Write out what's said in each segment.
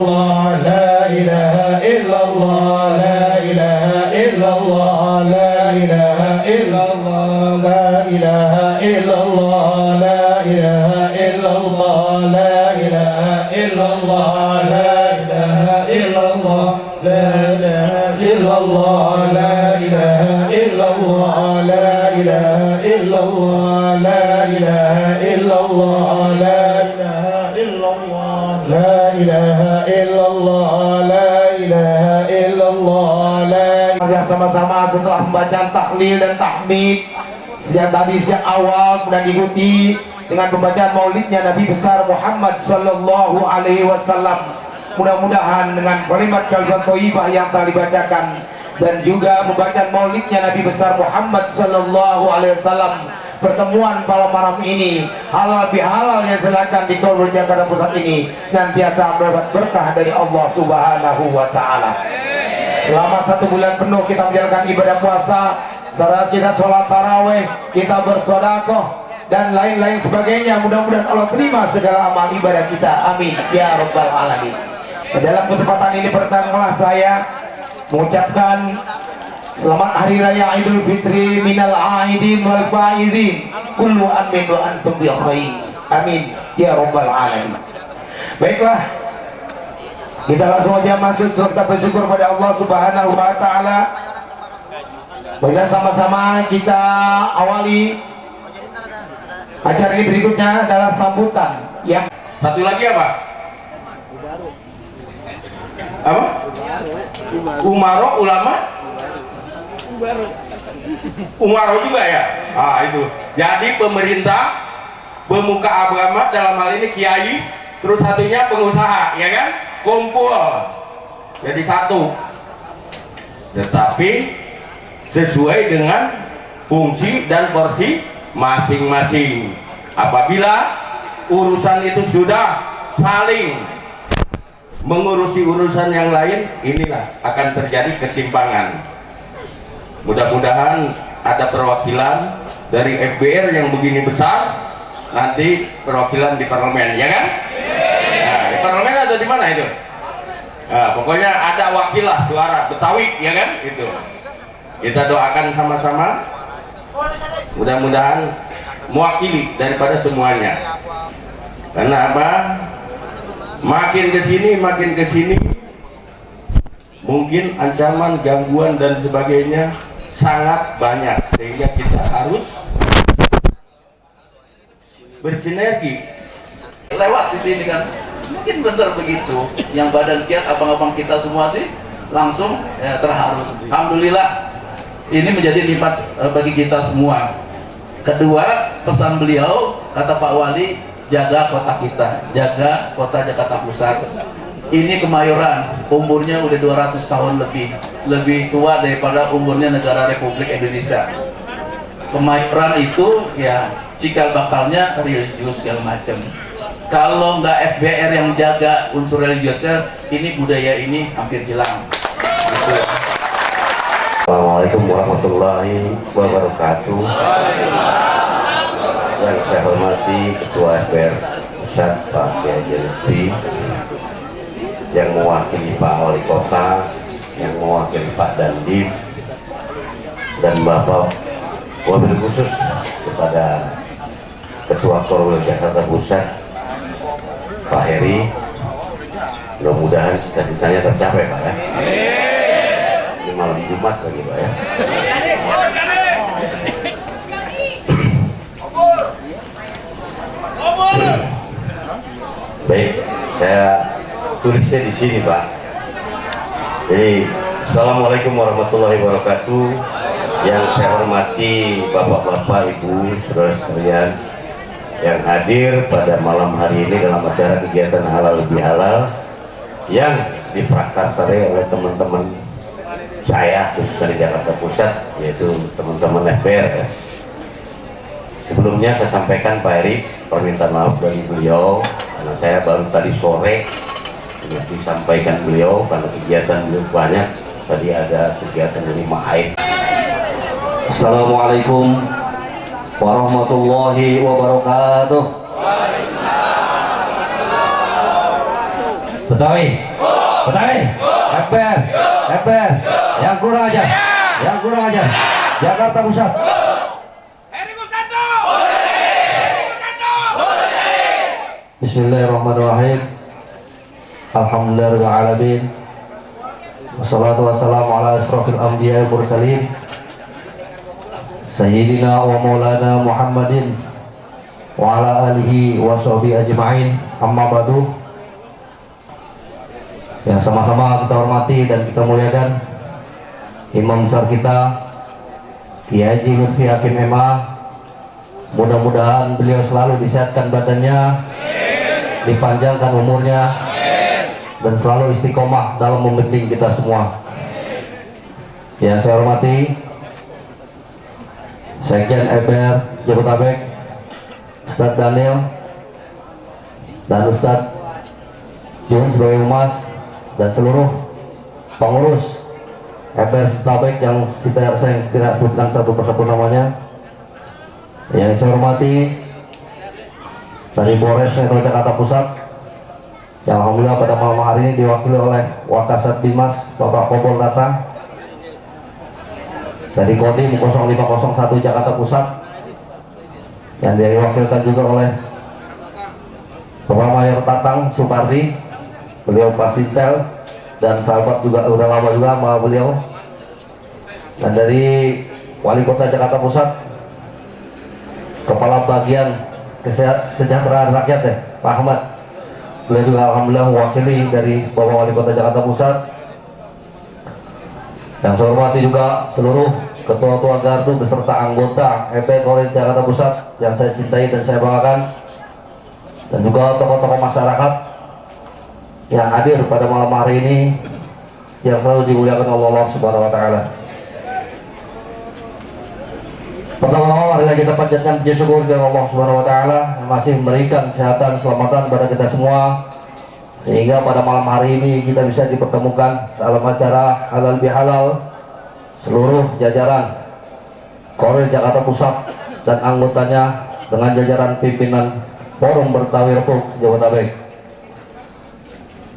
لا إله إلا الله لا إله إلا الله لا إله إلا الله لا إله إلا الله لا إله إلا الله لا إله إلا الله لا إله إلا الله لا إله إلا الله لا إله إلا الله لا إله إلا الله لا إله إلا الله لا إله إلا الله لا إله إلا الله لا إله إلا الله لا. Sama-sama setelah pembacaan tahlil dan tahmid sejak tadi sejak awal kemudian diikuti dengan pembacaan maulidnya Nabi besar Muhammad sallallahu alaihi wasallam. Mudah-mudahan dengan kalimat kalimat thayyibah yang telah dibacakan dan juga pembacaan maulidnya Nabi besar Muhammad sallallahu alaihi wasallam, pertemuan malam ini halal bihalal yang silakan di Kolbur Jakarta Pusat ini senantiasa mendapat berkah dari Allah Subhanahu wa taala. Selama 1 bulan penuh kita menjalankan ibadah puasa, setelah kita sholat taraweh, kita bersodakoh dan lain-lain sebagainya. Mudah-mudahan Allah terima segala amal ibadah kita, amin ya rabbal alamin. Dalam kesempatan ini pertama saya mengucapkan selamat hari raya Idul Fitri minal aidin wal faizin. Kullu amin wa antum bi khair. Amin ya rabbal alamin. Baiklah, kita langsung aja masuk serta bersyukur pada Allah Subhanahu wa taala. Baiklah, sama-sama kita awali acara ini. Berikutnya adalah sambutan yang satu lagi apa? Apa? Umaro ulama? Umaro juga ya? Ah itu. Jadi pemerintah, pemuka agama dalam hal ini kiai, terus satunya pengusaha, ya kan? Kumpul jadi satu. Tetapi sesuai dengan fungsi dan porsi masing-masing. Apabila urusan itu sudah saling mengurusi urusan yang lain, inilah akan terjadi ketimpangan. Mudah-mudahan ada perwakilan dari FBR yang begini besar, nanti perwakilan di parlemen, ya kan? Nah, di parlemen atau di mana itu? Nah, pokoknya ada wakilah suara Betawi, ya kan? Itu. Kita doakan sama-sama, mudah-mudahan mewakili daripada semuanya. Karena apa? Makin ke sini mungkin ancaman, gangguan dan sebagainya sangat banyak, sehingga kita harus bersinergi. Lewat di sini kan, mungkin benar begitu. Yang badan kiat abang-abang kita semua ini langsung ya, terharu. Alhamdulillah, ini menjadi nikmat bagi kita semua. Kedua, pesan beliau kata Pak Wali, jaga kota kita, jaga kota Jakarta Pusat. Ini Kemayoran, umurnya udah 200 tahun lebih tua daripada umurnya negara Republik Indonesia. Kemayoran itu ya cikal bakalnya religius segala macam. Kalau nggak FBR yang jaga unsur religiusnya, ini budaya ini hampir hilang. Gitu. Assalamualaikum warahmatullahi wabarakatuh. Yang saya hormati Ketua FBR Pusat Pak Kiai Lutfi, yang mewakili Pak Wali Kota, yang mewakili Pak Dandim, dan Bapak wabil khusus kepada Ketua Korwil Jakarta Pusat Pak Heri. Mudah-mudahan cita-citanya tercapai Pak ya. Ini malam Jumat lagi Pak ya. Baik, saya tulisnya di sini Pak. Jadi Assalamualaikum warahmatullahi wabarakatuh. Yang saya hormati Bapak-bapak, Ibu, saudara sekalian yang hadir pada malam hari ini dalam acara kegiatan halal bihalal yang diprakarsai oleh teman-teman saya khususnya di Jakarta Pusat, yaitu teman-teman FBR ya. Sebelumnya saya sampaikan Pak Eri permintaan maaf dari beliau karena saya baru tadi sore disampaikan beliau karena kegiatan beliau banyak. Tadi ada kegiatan dari Mahaid. Assalamualaikum warahmatullahi wabarakatuh. Betawi, Betawi, FBR, yang kurang aja, Jakarta Pusat. Bismillahirrahmanirrahim. Alhamdulillahirrahmanirrahim. Wassalatu wassalamu ala asrafil anbiya wal mursalin Sayyidina wa maulana Muhammadin wa ala alihi wa sahbihi ajma'in. Amma ba'du. Yang sama-sama kita hormati dan kita muliakan Imam besar kita Kiai Haji Lutfi Hakim MA. Mudah-mudahan beliau selalu disehatkan badannya, dipanjangkan umurnya, dan selalu istiqomah dalam membimbing kita semua. Ya, saya hormati Sekjen FBR Jabodetabek Ustadz Daniel dan Ustadz Jun sebagai humas dan seluruh pengurus FBR Jabodetabek yang saya tidak sebutkan satu persatu namanya. Yang saya hormati dari Polres Metro Jakarta Pusat yang alhamdulillah pada malam hari ini diwakili oleh Wakasat Bimas Bapak Kobol Tata dari Kodim 0501 Jakarta Pusat, yang diwakilkan juga oleh Bapak Mayor Tatang Supardi, beliau Pasintel dan sahabat juga udah lama juga sama beliau, dan dari Wali Kota Jakarta Pusat Kepala Bagian Kesejahteraan Rakyat ya, Pak Ahmad. Beliau juga alhamdulillah mewakili dari Bapak Wali Kota Jakarta Pusat. Yang saya hormati juga seluruh ketua-ketua gardu beserta anggota FBR Koril Jakarta Pusat yang saya cintai dan saya banggakan, dan juga tokoh-tokoh masyarakat yang hadir pada malam hari ini yang selalu dimuliakan Allah Subhanahu wa taala. Pertama-tama marilah kita panjatkan puji syukur kepada Allah Subhanahu wa taala yang masih memberikan kesehatan, keselamatan pada kita semua, sehingga pada malam hari ini kita bisa dipertemukan dalam acara halal bihalal seluruh jajaran Koril Jakarta Pusat dan anggotanya dengan jajaran pimpinan Forum Betawi Repuk Jabodetabek.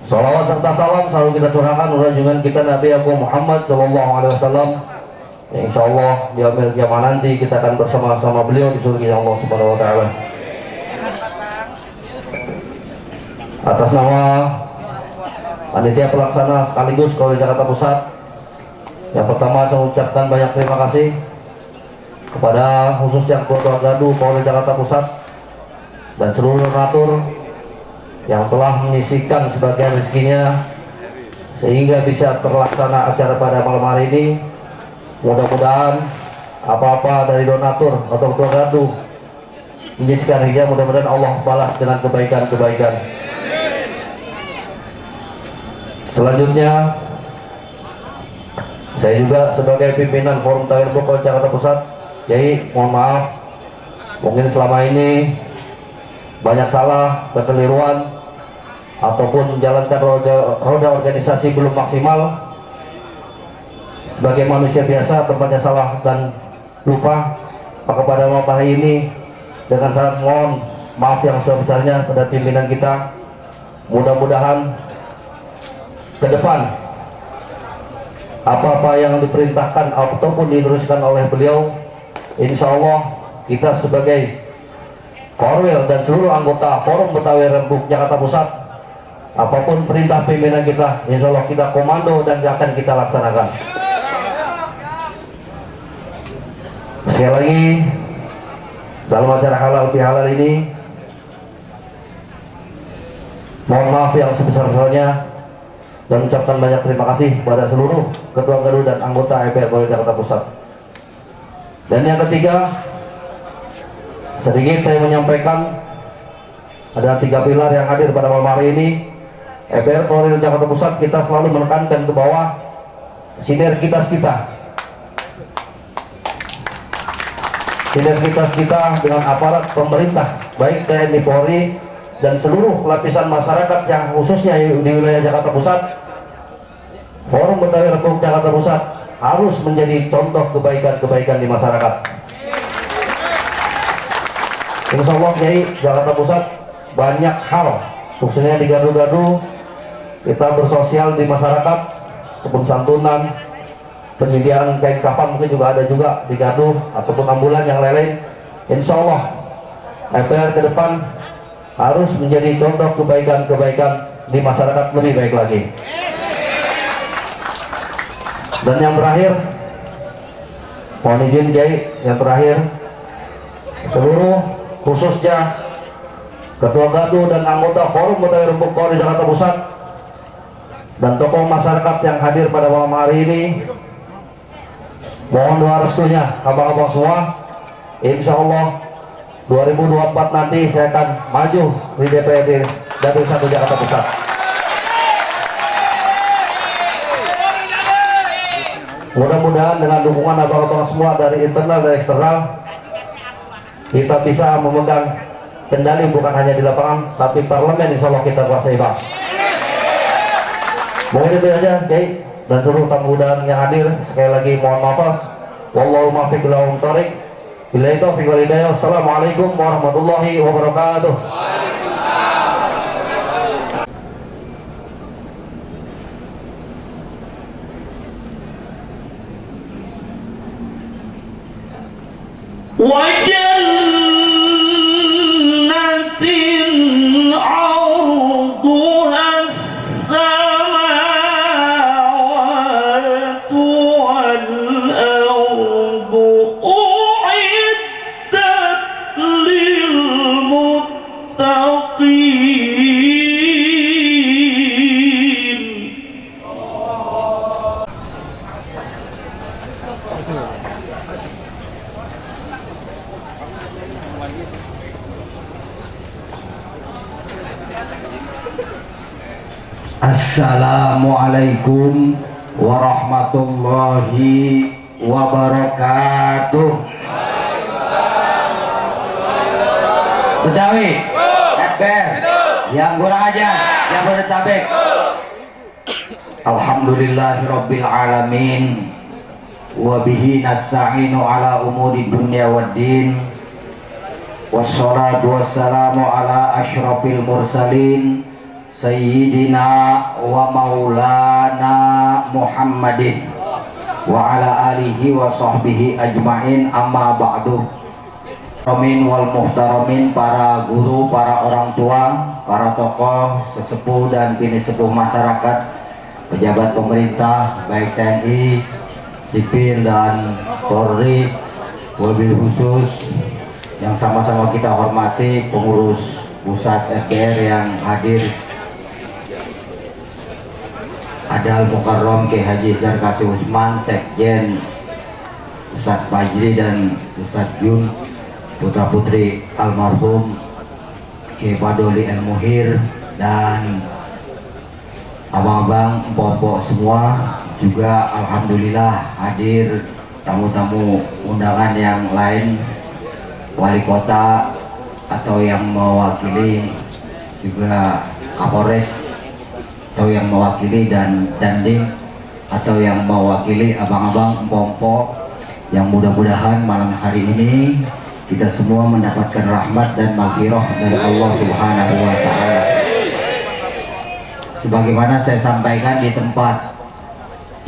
Salawat serta salam selalu kita curahkan junjungan kita Nabi Muhammad SAW. Insya Allah di akhir zaman nanti kita akan bersama-sama beliau di surga Allah Subhanahu wa taala. Atas nama panitia pelaksana sekaligus Koril Jakarta Pusat, yang pertama saya ucapkan banyak terima kasih kepada khususnya Ketua Gardu Koril Jakarta Pusat dan seluruh donatur yang telah menyisihkan sebagian rezekinya sehingga bisa terlaksana acara pada malam hari ini. Mudah-mudahan apa-apa dari donatur atau ketua gardu menyisihkan hingga mudah-mudahan Allah balas dengan kebaikan-kebaikan. Selanjutnya saya juga sebagai pimpinan Forum Betawi Repuk Jakarta Pusat, jadi mohon maaf mungkin selama ini banyak salah, kekeliruan ataupun menjalankan roda organisasi belum maksimal. Sebagai manusia biasa tempatnya salah dan lupa, maka pada malam hari ini dengan sangat mohon maaf yang sebesar-besarnya pada pimpinan kita. Mudah-mudahan ke depan apa-apa yang diperintahkan ataupun diteruskan oleh beliau, insya Allah kita sebagai Korwil dan seluruh anggota Forum Betawi Repuk Jakarta Pusat, apapun perintah pimpinan kita, insya Allah kita komando dan akan kita laksanakan. Sekali lagi dalam acara halal bihalal ini mohon maaf yang sebesar-besarnya dan mengucapkan banyak terima kasih kepada seluruh ketua gardu dan anggota FBR Koril Jakarta Pusat. Dan yang ketiga, sedikit saya menyampaikan ada 3 pilar yang hadir pada malam hari ini. FBR Koril Jakarta Pusat kita selalu menekankan ke bawah sinergitas kita dengan aparat pemerintah baik TNI Polri dan seluruh lapisan masyarakat yang khususnya di wilayah Jakarta Pusat. Forum Betawi Repuk Jakarta Pusat harus menjadi contoh kebaikan-kebaikan di masyarakat. Insya Allah dari Jakarta Pusat banyak hal khususnya di gardu-gardu kita bersosial di masyarakat ataupun santunan, penyediaan kain kafan mungkin juga ada juga di gaduh ataupun ambulan yang lain-lain. Insya Allah MPR ke depan harus menjadi contoh kebaikan-kebaikan di masyarakat lebih baik lagi. Dan yang terakhir, mohon izin Kiai, yang terakhir, seluruh khususnya Ketua Gaduh dan anggota Forum Mutakhir Bukhari Jakarta Pusat dan tokoh masyarakat yang hadir pada malam hari ini, mohon doa restunya abang-abang semua. Insya Allah 2024 nanti saya akan maju di DPRD Dapil 1 Jakarta Pusat. Mudah-mudahan dengan dukungan abang-abang semua dari internal dan eksternal, kita bisa memegang kendali bukan hanya di lapangan, tapi parlemen insya Allah kita kuasai, Bang. Mungkin itu aja, Kiai dan seluruh tamu undangan yang hadir. Sekali lagi mohon maaf. Wallahu muwaffiq ila thoriq. Billahi taufiq wal hidayah. Wassalamualaikum warahmatullahi wabarakatuh. وجنة عرضها السماوات والأرض أعدت للمتقين. Assalamualaikum warahmatullahi wabarakatuh. Betawi, Ekber, yang kurang ajar, yang bertabek. Alhamdulillahirabbil alamin. Wa bihi nasta'inu ala umuri dunya waddin. Wassalatu wassalamu ala asyrafil mursalin Sayyidina wa maulana Muhammadin wa ala alihi wa sahbihi ajma'in, amma ba'du. Amin wal muhtaramin, para guru, para orang tua, para tokoh, sesepuh dan bini sepuh masyarakat, pejabat pemerintah baik TNI, sipil dan Polri, wabil khusus yang sama-sama kita hormati, pengurus pusat FPR yang hadir, ada Al-Mukarram Kiai Haji Zarkasi Usman, Sekjen Ustadz Fajri dan Ustadz Jun, putra putri almarhum Kiai Padoli El Muhir, dan abang-abang, empok-empok semua juga alhamdulillah hadir, tamu-tamu undangan yang lain, wali kota atau yang mewakili, juga Kapolres atau yang mewakili, dan Dandim atau yang mewakili abang-abang, empok-empok, yang mudah-mudahan malam hari ini kita semua mendapatkan rahmat dan maghfirah dari Allah Subhanahu wa Ta'ala. Sebagaimana saya sampaikan di tempat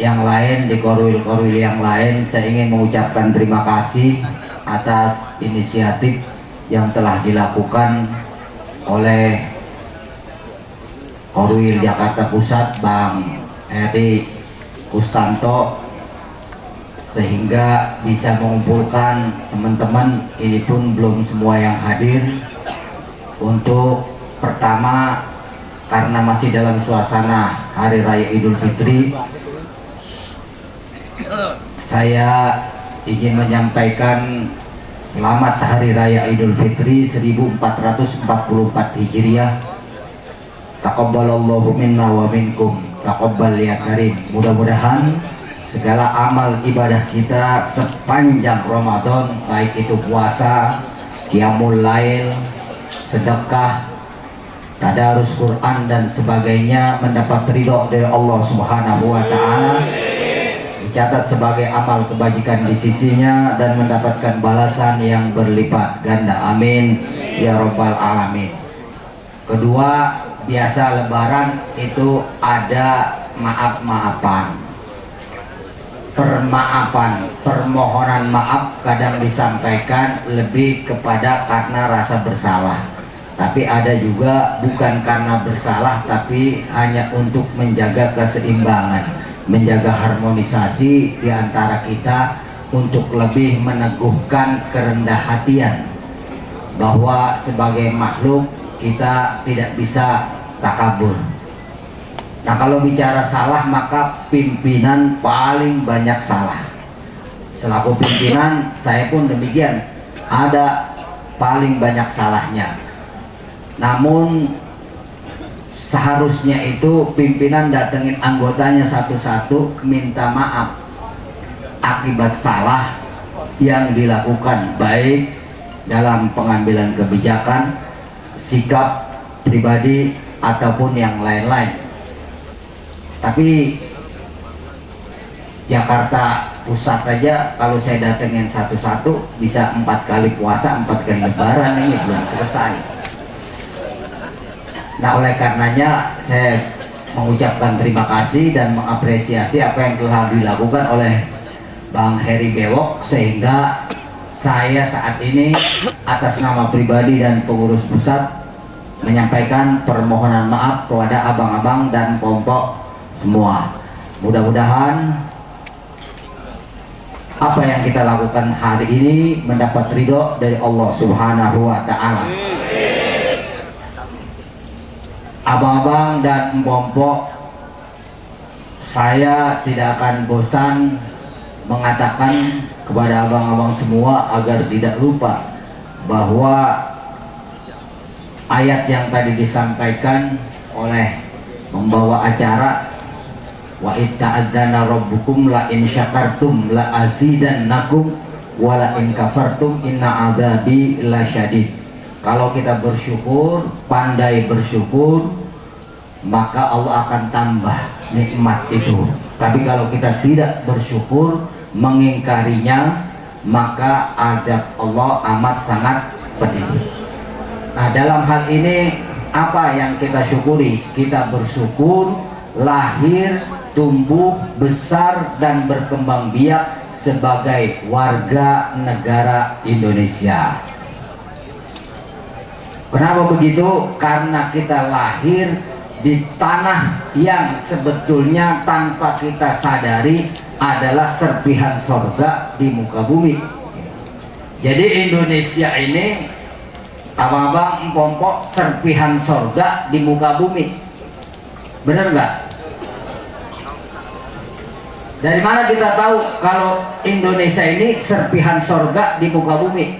yang lain, di korwil-korwil yang lain, saya ingin mengucapkan terima kasih atas inisiatif yang telah dilakukan oleh Korwil Jakarta Pusat, Bang Eri Kustanto, sehingga bisa mengumpulkan teman-teman, ini pun belum semua yang hadir. Untuk pertama, karena masih dalam suasana Hari Raya Idul Fitri, saya ingin menyampaikan selamat Hari Raya Idul Fitri 1444 Hijriah. Taqabbalallahu minna wa minkum, taqabbal ya karim. Mudah-mudahan segala amal ibadah kita sepanjang Ramadan, baik itu puasa, qiyamul lail, sedekah, tadarus Quran dan sebagainya, mendapat ridho dari Allah Subhanahu wa Ta'ala, dicatat sebagai amal kebajikan di sisinya dan mendapatkan balasan yang berlipat ganda. Amin ya rabbal alamin. Kedua, biasa lebaran itu ada maaf-maafan, permaafan, permohonan maaf kadang disampaikan lebih kepada karena rasa bersalah, tapi ada juga bukan karena bersalah tapi hanya untuk menjaga keseimbangan, menjaga harmonisasi di antara kita, untuk lebih meneguhkan kerendah hatian bahwa sebagai makhluk kita tidak bisa takabur. Nah, kalau bicara salah maka pimpinan paling banyak salah. Selaku pimpinan saya pun demikian, ada paling banyak salahnya. Namun seharusnya itu pimpinan datengin anggotanya satu-satu minta maaf akibat salah yang dilakukan, baik dalam pengambilan kebijakan, sikap pribadi ataupun yang lain-lain. Tapi Jakarta Pusat aja kalau saya datengin satu-satu bisa 4 kali puasa, 4 kali lebaran, ini belum selesai. Nah, oleh karenanya saya mengucapkan terima kasih dan mengapresiasi apa yang telah dilakukan oleh Bang Heri Bewok, sehingga saya saat ini atas nama pribadi dan pengurus pusat menyampaikan permohonan maaf kepada abang-abang dan pompok semua. Mudah-mudahan apa yang kita lakukan hari ini mendapat ridho dari Allah Subhanahu wa Ta'ala. Abang-abang dan pompok, saya tidak akan bosan mengatakan kepada abang-abang semua agar tidak lupa bahwa ayat yang tadi disampaikan oleh membawa acara, wa itta'adzana rabbukum la in syakartum la azidannakum wa la in kafartum inna adzabi lasyadid. Kalau kita bersyukur, pandai bersyukur, maka Allah akan tambah nikmat itu. Tapi kalau kita tidak bersyukur, mengingkarinya, maka azab Allah amat sangat pedih. Nah, dalam hal ini apa yang kita syukuri? Kita bersyukur lahir, tumbuh, besar, dan berkembang biak sebagai warga negara Indonesia. Kenapa begitu? Karena kita lahir di tanah yang sebetulnya tanpa kita sadari adalah serpihan sorga di muka bumi. Jadi Indonesia ini, abang-abang, empok-empok, serpihan sorga di muka bumi. Bener nggak? Dari mana kita tahu kalau Indonesia ini serpihan sorga di muka bumi?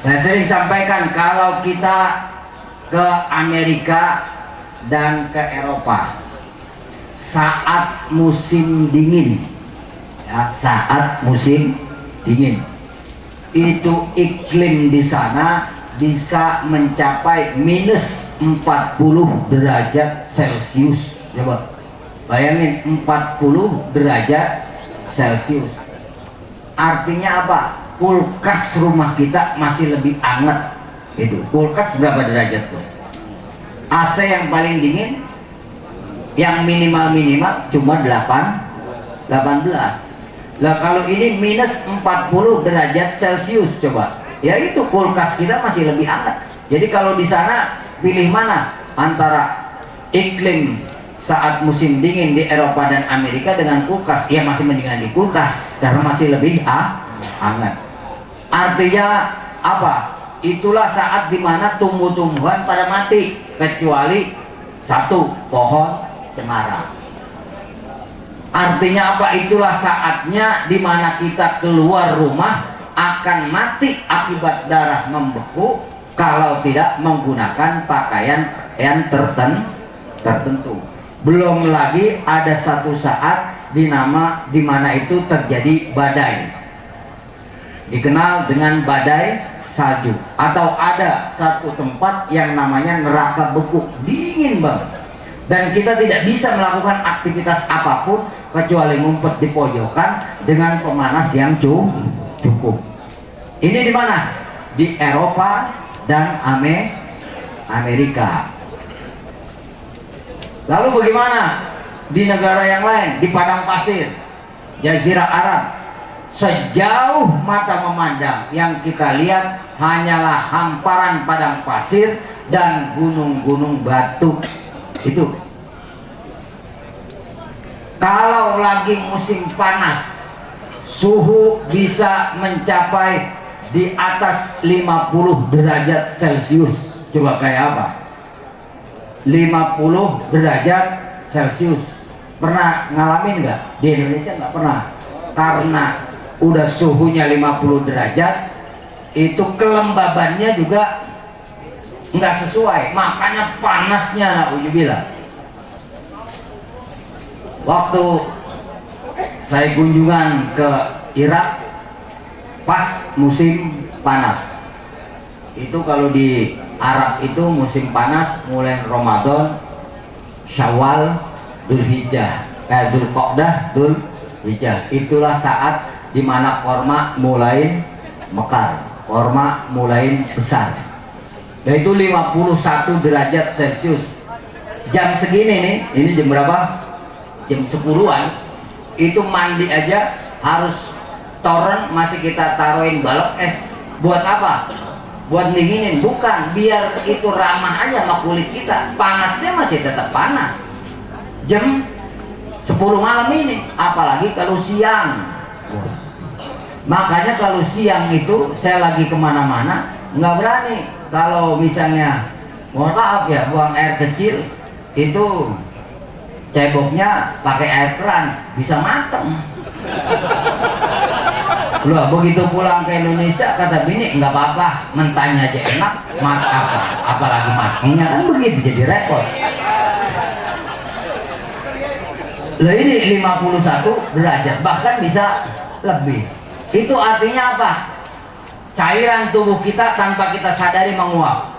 Saya sering sampaikan, kalau kita ke Amerika dan ke Eropa saat musim dingin, ya, saat musim dingin itu iklim di sana bisa mencapai minus 40 derajat Celcius. Coba bayangin, 40 derajat Celcius. Artinya apa? Kulkas rumah kita masih lebih hangat. Itu kulkas berapa derajat tuh? AC yang paling dingin, yang minimal cuma 18. Lah kalau ini minus 40 derajat Celcius, coba. Ya itu kulkas kita masih lebih hangat. Jadi kalau di sana pilih mana antara iklim saat musim dingin di Eropa dan Amerika dengan kulkas? Ya masih mendingan di kulkas karena masih lebih hangat. Artinya apa? Itulah saat dimana tumbuh-tumbuhan pada mati kecuali satu, pohon cemara. Artinya apa? Itulah saatnya dimana kita keluar rumah akan mati akibat darah membeku kalau tidak menggunakan pakaian yang tertentu. Belum lagi ada satu saat di mana itu terjadi badai, dikenal dengan badai salju, atau ada satu tempat yang namanya neraka beku, dingin banget, dan kita tidak bisa melakukan aktivitas apapun kecuali ngumpet di pojokan dengan pemanas yang cukup. Ini di mana? Di Eropa dan Amerika. Lalu bagaimana di negara yang lain, di padang pasir, Jazirah Arab? Sejauh mata memandang, yang kita lihat hanyalah hamparan padang pasir dan gunung-gunung batu. Itu kalau lagi musim panas, suhu bisa mencapai di atas 50 derajat Celcius. Coba kayak apa? 50 derajat Celcius. Pernah ngalamin nggak? Di Indonesia nggak pernah, karena udah suhunya 50 derajat, itu kelembabannya juga nggak sesuai, makanya panasnya na'udzubillah. Waktu saya kunjungan ke Irak pas musim panas, itu kalau di Arab itu musim panas mulai Ramadan, Syawal, Dzulhijjah, Dzulqa'dah, Dzulhijjah. Itulah saat dimana korma mulai mekar, korma mulai besar. Yaitu 51 derajat Celcius. Jam segini nih, ini jam berapa? Jam 10-an. Itu mandi aja harus toren, masih kita taruhin balok es. Buat apa? Buat dinginin, bukan biar itu ramah aja sama kulit kita. Panasnya masih tetap panas. Jam 10 malam ini, apalagi kalau siang. Makanya kalau siang itu saya lagi kemana-mana nggak berani. Kalau misalnya, mohon maaf ya, buang air kecil itu ceboknya pakai air keran bisa mateng. Loh, begitu pulang ke Indonesia kata bini nggak apa-apa, mentahnya aja enak, apalagi matengnya, kan begitu, jadi repot. Lah ini 51 derajat, bahkan bisa lebih. Itu artinya apa? Cairan tubuh kita tanpa kita sadari menguap.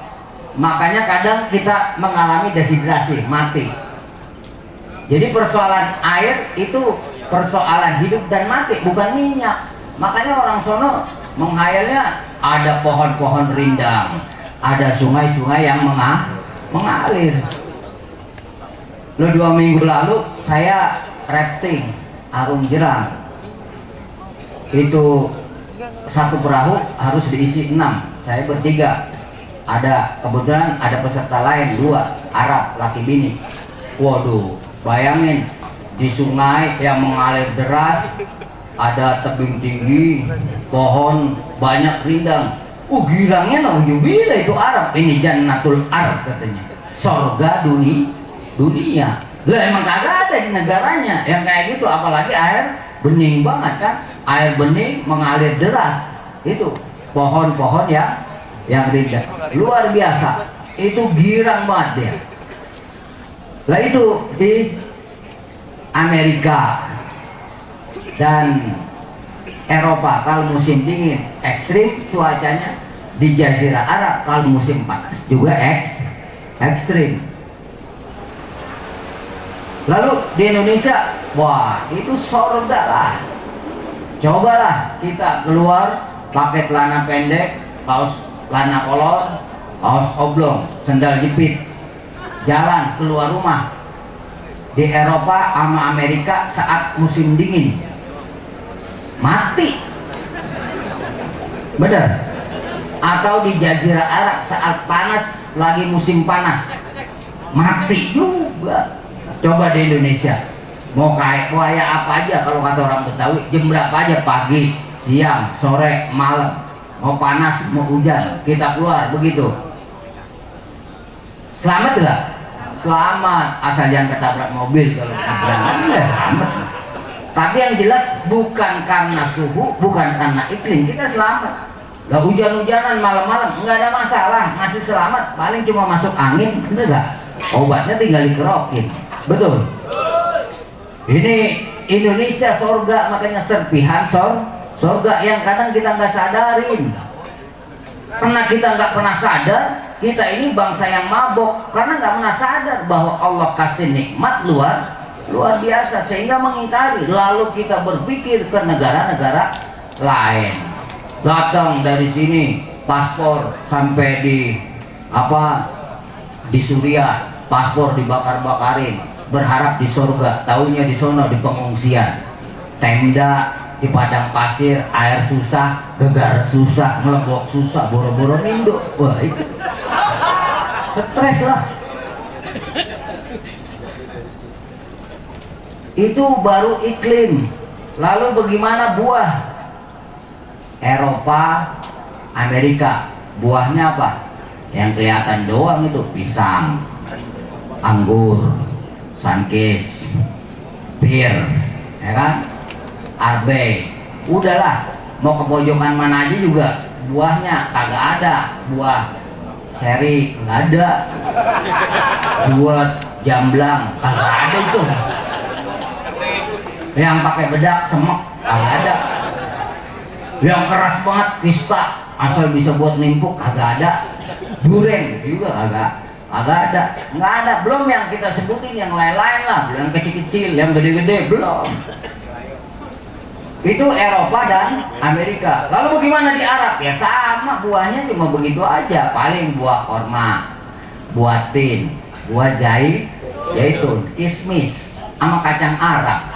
Makanya kadang kita mengalami dehidrasi, mati. Jadi persoalan air itu persoalan hidup dan mati, bukan minyak. Makanya orang sono menghayalnya ada pohon-pohon rindang, ada sungai-sungai yang mengalir. Lo 2 minggu lalu saya rafting Arung Jeram. Itu satu perahu harus diisi 6, saya bertiga. Ada kebetulan ada peserta lain 2, Arab laki bini. Waduh, bayangin di sungai yang mengalir deras, ada tebing tinggi, pohon banyak rindang. Girangnya na'udzubillah, itu Arab. Ini Jannatul Arab katanya, sorga dunia. Lah emang kagak ada di negaranya yang kayak gitu, apalagi air bening banget kan, air bening mengalir deras. Itu pohon-pohon yang rindang luar biasa, itu girang banget dia. Lah itu di Amerika dan Eropa kalau musim dingin ekstrim cuacanya, di Jazirah Arab kalau musim panas juga ekstrim. Lalu di Indonesia, wah itu surga lah. Cobalah kita keluar pakai celana pendek, kaos celana kolor, kaos oblong, sendal jepit, jalan keluar rumah. Di Eropa sama Amerika saat musim dingin mati, bener. Atau di Jazirah Arab saat panas, lagi musim panas, mati juga. Coba di Indonesia mau kayak apa aja, kalau kata orang Betawi, jam berapa aja, pagi, siang, sore, malam, mau panas mau hujan kita keluar begitu. Selamat gak? Selamat, asal jangan ketabrak mobil. Kalau ketabrak ya selamat. Tapi yang jelas bukan karena suhu, bukan karena iklim, kita selamat. Lah hujan-hujanan malam-malam nggak ada masalah, masih selamat. Paling cuma masuk angin, bener gak? Obatnya tinggal dikerokin, betul. Ini Indonesia sorga, makanya serpihan sorga yang kadang kita nggak sadarin. Karena kita nggak pernah sadar, kita ini bangsa yang mabok karena nggak pernah sadar bahwa Allah kasih nikmat luar biasa sehingga mengingkari. Lalu kita berpikir ke negara-negara lain, datang dari sini paspor sampai di Suriah, paspor dibakar-bakarin, berharap di surga, taunya di sono di pengungsian, tenda di padang pasir, air susah, gegar susah, ngelebok susah, boro-boro mindo. Wah, itu stres lah. Itu baru iklim. Lalu bagaimana buah? Eropa, Amerika, buahnya apa? Yang kelihatan doang itu pisang, anggur, sunkist, pir, ya kan? Arbe. Udahlah, mau ke pojokan mana aja juga buahnya kagak ada. Buah seri nggak ada, buat jamblang kagak ada itu. Yang pakai bedak semek kagak ada. Yang keras banget pista asal bisa buat nimpuk kagak ada. Duren juga kagak ada, nggak ada. Belum yang kita sebutin yang lain-lain lah, belum yang kecil-kecil, yang gede-gede belum. Itu Eropa dan Amerika. Lalu bagaimana di Arab? Ya sama, buahnya cuma begitu aja. Paling buah korma, buah tin, buah zaitun, kismis, sama kacang Arab.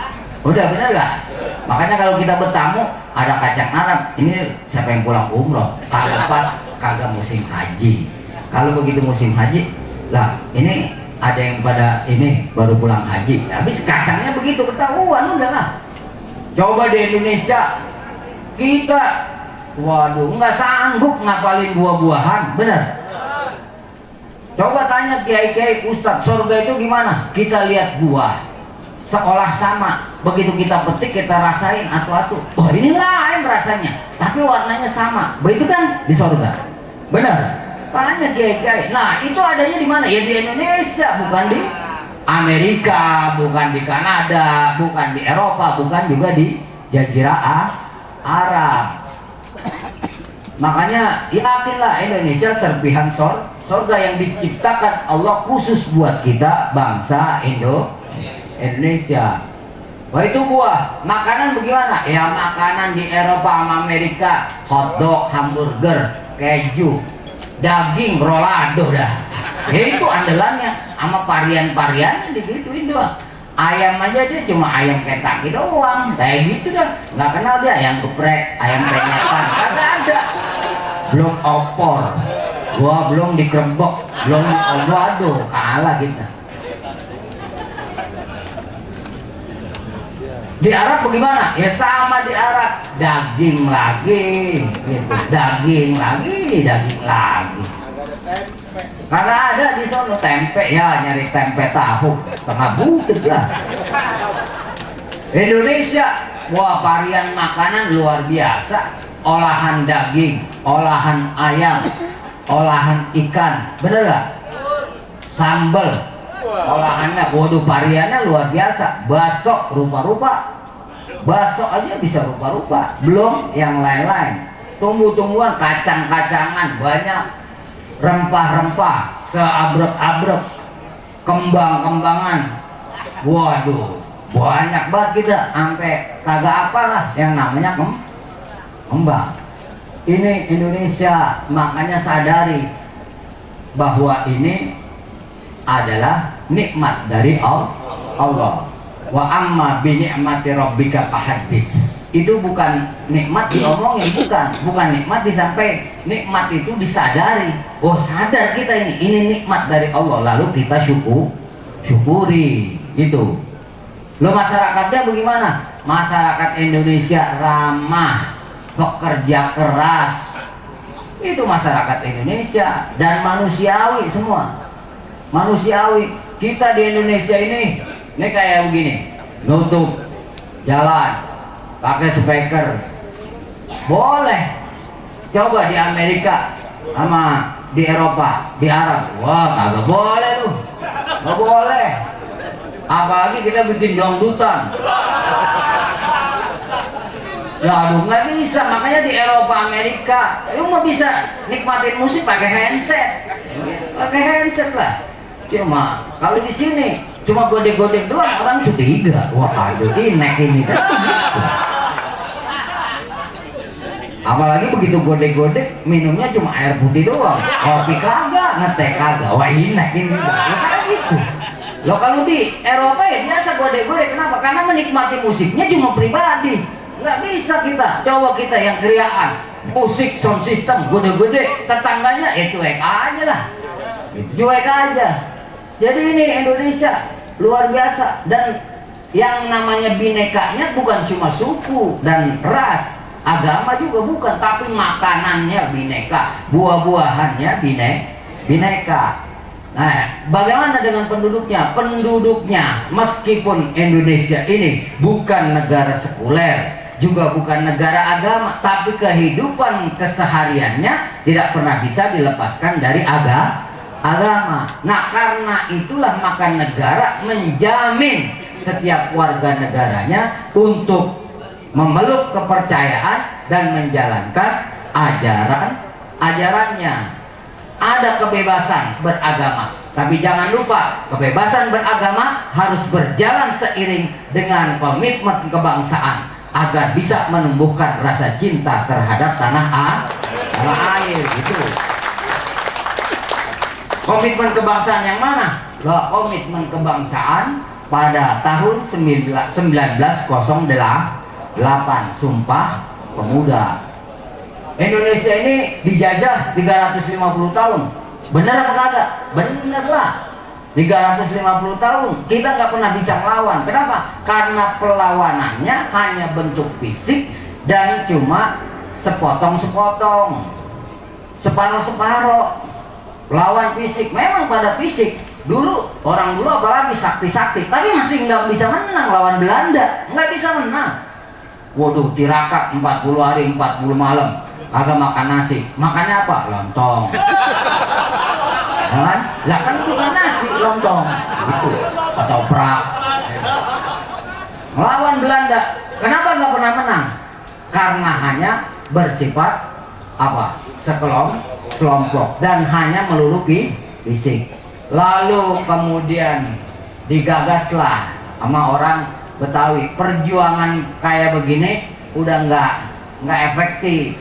Udah bener gak? Makanya kalau kita bertamu ada kacang Arab, ini siapa yang pulang umroh? Kalau pas kagak musim haji. Kalau begitu musim haji, lah ini ada yang pada ini baru pulang haji. Habis kacangnya begitu ketahuan udah lah. Coba di Indonesia kita, waduh, nggak sanggup ngapalin buah-buahan, bener. Coba tanya kiai-kiai, ustadz, surga itu gimana? Kita lihat buah, seolah sama. Begitu kita petik, kita rasain atu-atu. Oh ini lain rasanya, tapi warnanya sama. Begitu kan di surga, bener. Tanya kiai-kiai. Nah itu adanya di mana? Ya di Indonesia, bukan di Amerika, bukan di Kanada, bukan di Eropa, bukan juga di Jazirah Arab. Makanya yakinlah Indonesia serpihan surga yang diciptakan Allah khusus buat kita bangsa Indonesia. Wah itu buah. Makanan bagaimana? Ya makanan di Eropa sama Amerika, hotdog, hamburger, keju, daging, rolado dah. Ya itu andalannya, sama varian-variannya digituin doang. Ayam aja dia cuma ayam Kentucky doang, kayak gitu dah. Nggak kenal dia ayam geprek, ayam penyetan, kagak ada. Belum opor, gua belum dikerebek, belum waduh kalah kita. Di Arab bagaimana? Ya sama di Arab, daging lagi, gitu. Daging lagi. Karena ada di sono tempe, ya nyari tempe tahu tengah budeg lah. Indonesia, wah varian makanan luar biasa. Olahan daging, olahan ayam, olahan ikan, bener gak? Sambal, olahannya, waduh variannya luar biasa. Bakso rupa-rupa, bakso aja bisa rupa-rupa. Belum yang lain-lain. Tumbuh-tumbuhan, kacang-kacangan banyak. Rempah-rempah seabrek-abrek, kembang-kembangan, waduh banyak banget kita, sampai kagak apalah yang namanya kembang. Ini Indonesia, makanya sadari bahwa ini adalah nikmat dari Allah. Wa amma bi ni'mati rabbika fahaddits. Itu bukan nikmat diomongin, bukan nikmat disampaikan. Nikmat itu disadari. Oh sadar kita ini nikmat dari Allah, lalu kita syukuri gitu. Lo masyarakatnya bagaimana? Masyarakat Indonesia ramah, pekerja keras. Itu masyarakat Indonesia dan manusiawi semua. Manusiawi. Kita di Indonesia ini kayak begini, nutup jalan pakai speaker boleh. Coba di Amerika sama di Eropa, di Arab, wah kagak boleh tuh, nggak boleh. Apalagi kita bikin dangdutan, ya aduh nggak bisa. Makanya di Eropa, Amerika, lu mau bisa nikmatin musik pakai handset lah. Cuma kalau di sini cuma godek-godek doang, orang curiga, wah aduh ini kan. Apalagi begitu godek-godek minumnya cuma air putih doang, kopi kagak. ngetek kagak, wah inek ini kayak gitu. Loh kalau di Eropa ya biasa gode-gode, kenapa? Karena menikmati musiknya cuma pribadi. Nggak bisa kita, coba kita yang kriaan, musik sound system gede-gede, tetangganya cuek aja lah, cuek aja. Jadi ini Indonesia luar biasa, dan yang namanya binekanya bukan cuma suku dan ras, agama juga bukan, tapi makanannya bineka, buah-buahannya bineka. Nah, bagaimana dengan penduduknya? Penduduknya meskipun Indonesia ini bukan negara sekuler, juga bukan negara agama, tapi kehidupan kesehariannya tidak pernah bisa dilepaskan dari agama. Nah, karena itulah maka negara menjamin setiap warga negaranya untuk memeluk kepercayaan dan menjalankan ajarannya. Ada kebebasan beragama, tapi jangan lupa kebebasan beragama harus berjalan seiring dengan komitmen kebangsaan agar bisa menumbuhkan rasa cinta terhadap tanah air gitu. Komitmen kebangsaan yang mana? Loh, komitmen kebangsaan pada tahun 1908, Sumpah Pemuda. Indonesia ini dijajah 350 tahun. Bener apa kagak? Bener lah. 350 tahun kita nggak pernah bisa melawan. Kenapa? Karena perlawanannya hanya bentuk fisik dan cuma sepotong-sepotong, separuh-separuh. Lawan fisik, memang pada fisik dulu, orang dulu apalagi sakti-sakti, tapi masih nggak bisa menang lawan Belanda, nggak bisa menang. Waduh, tirakat 40 hari 40 malam kagak makan nasi, makannya apa? Lontong. Kan? Lah kan bukan nasi, lontong gitu, atau prak. Melawan Belanda, kenapa nggak pernah menang? Karena hanya bersifat apa? Sekelompok dan hanya melulu fisik. Lalu kemudian digagaslah sama orang Betawi, perjuangan kayak begini udah nggak efektif.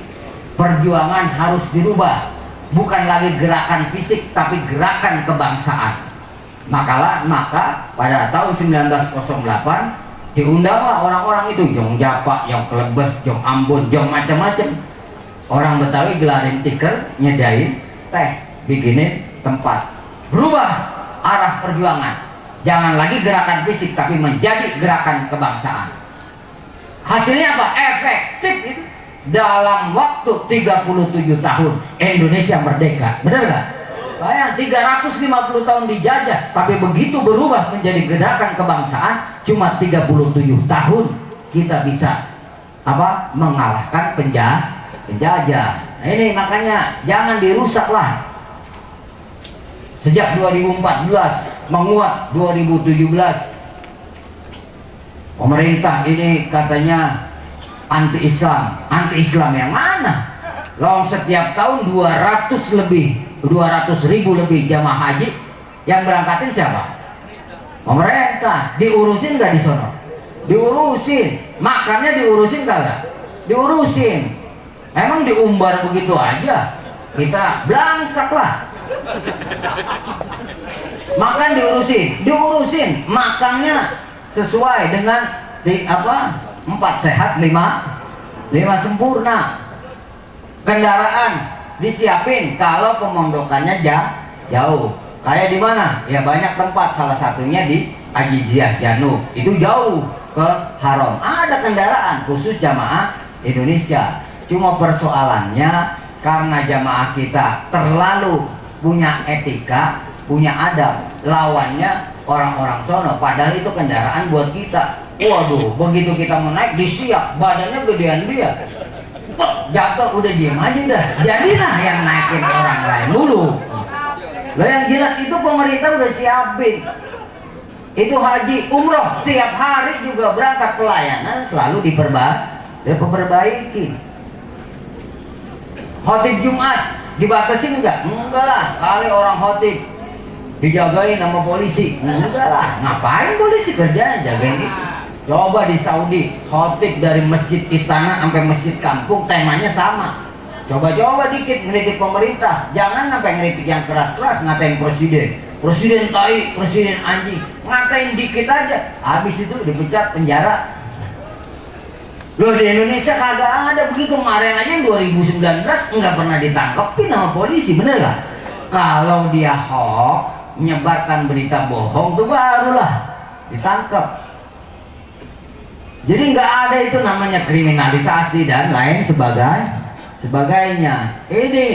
Perjuangan harus dirubah, bukan lagi gerakan fisik tapi gerakan kebangsaan. Maka pada tahun 1908 diundanglah orang-orang itu, Jong Japa, Jong Klebes, Jong Ambon, Jong macam-macam. Orang Betawi gelarin tikar, nyedain teh, bikinin tempat. Berubah arah perjuangan, jangan lagi gerakan fisik tapi menjadi gerakan kebangsaan. Hasilnya apa? Efektif itu. Dalam waktu 37 tahun Indonesia merdeka, benar nggak? Bayang 350 tahun dijajah, tapi begitu berubah menjadi gerakan kebangsaan, cuma 37 tahun kita bisa mengalahkan penjajah. Nah, ini makanya jangan dirusak lah. Sejak 2014 menguat 2017, pemerintah ini katanya anti-Islam yang mana? Loh, setiap tahun 200.000 lebih jamaah haji yang berangkatin siapa? Pemerintah. Diurusin nggak di sono? Diurusin. Makannya diurusin kagak? Diurusin. Emang diumbar begitu aja? Kita blangsak lah. Makan diurusin. Makannya sesuai dengan 4 sehat 5 sempurna. Kendaraan disiapin kalau pemondokannya jauh. Kayak di mana? Ya banyak tempat, salah satunya di Ajiziah Janub. Itu jauh ke Haram. Ada kendaraan khusus jamaah Indonesia. Cuma persoalannya karena jamaah kita terlalu punya etika, punya adab, lawannya orang-orang sono, padahal itu kendaraan buat kita. Waduh, begitu kita mau naik disiap, badannya gedean dia, jatuh udah diem aja dah. Jadilah yang naikin orang lain dulu. Loh, yang jelas itu pemerintah udah siapin. Itu haji, umroh, tiap hari juga berangkat pelayanan selalu diperbaiki. Khotib Jumat dibatasin enggak? Enggak lah, kali orang khotib dijagain sama polisi. Enggak lah, ngapain polisi kerjanya jagain itu? Coba di Saudi, khotib dari masjid istana sampai masjid kampung temanya sama. Coba-coba dikit ngeritik pemerintah, jangan sampai ngeritik yang keras-keras, ngatain presiden tai, presiden anjing, ngatain dikit aja, habis itu dipecat penjara. Loh, di Indonesia kagak ada begitu. Kemarin aja 2019 nggak pernah ditangkepin sama polisi, bener gak? Kalau dia hoax, menyebarkan berita bohong, tuh barulah ditangkap. Jadi nggak ada itu namanya kriminalisasi dan lain sebagainya. Ini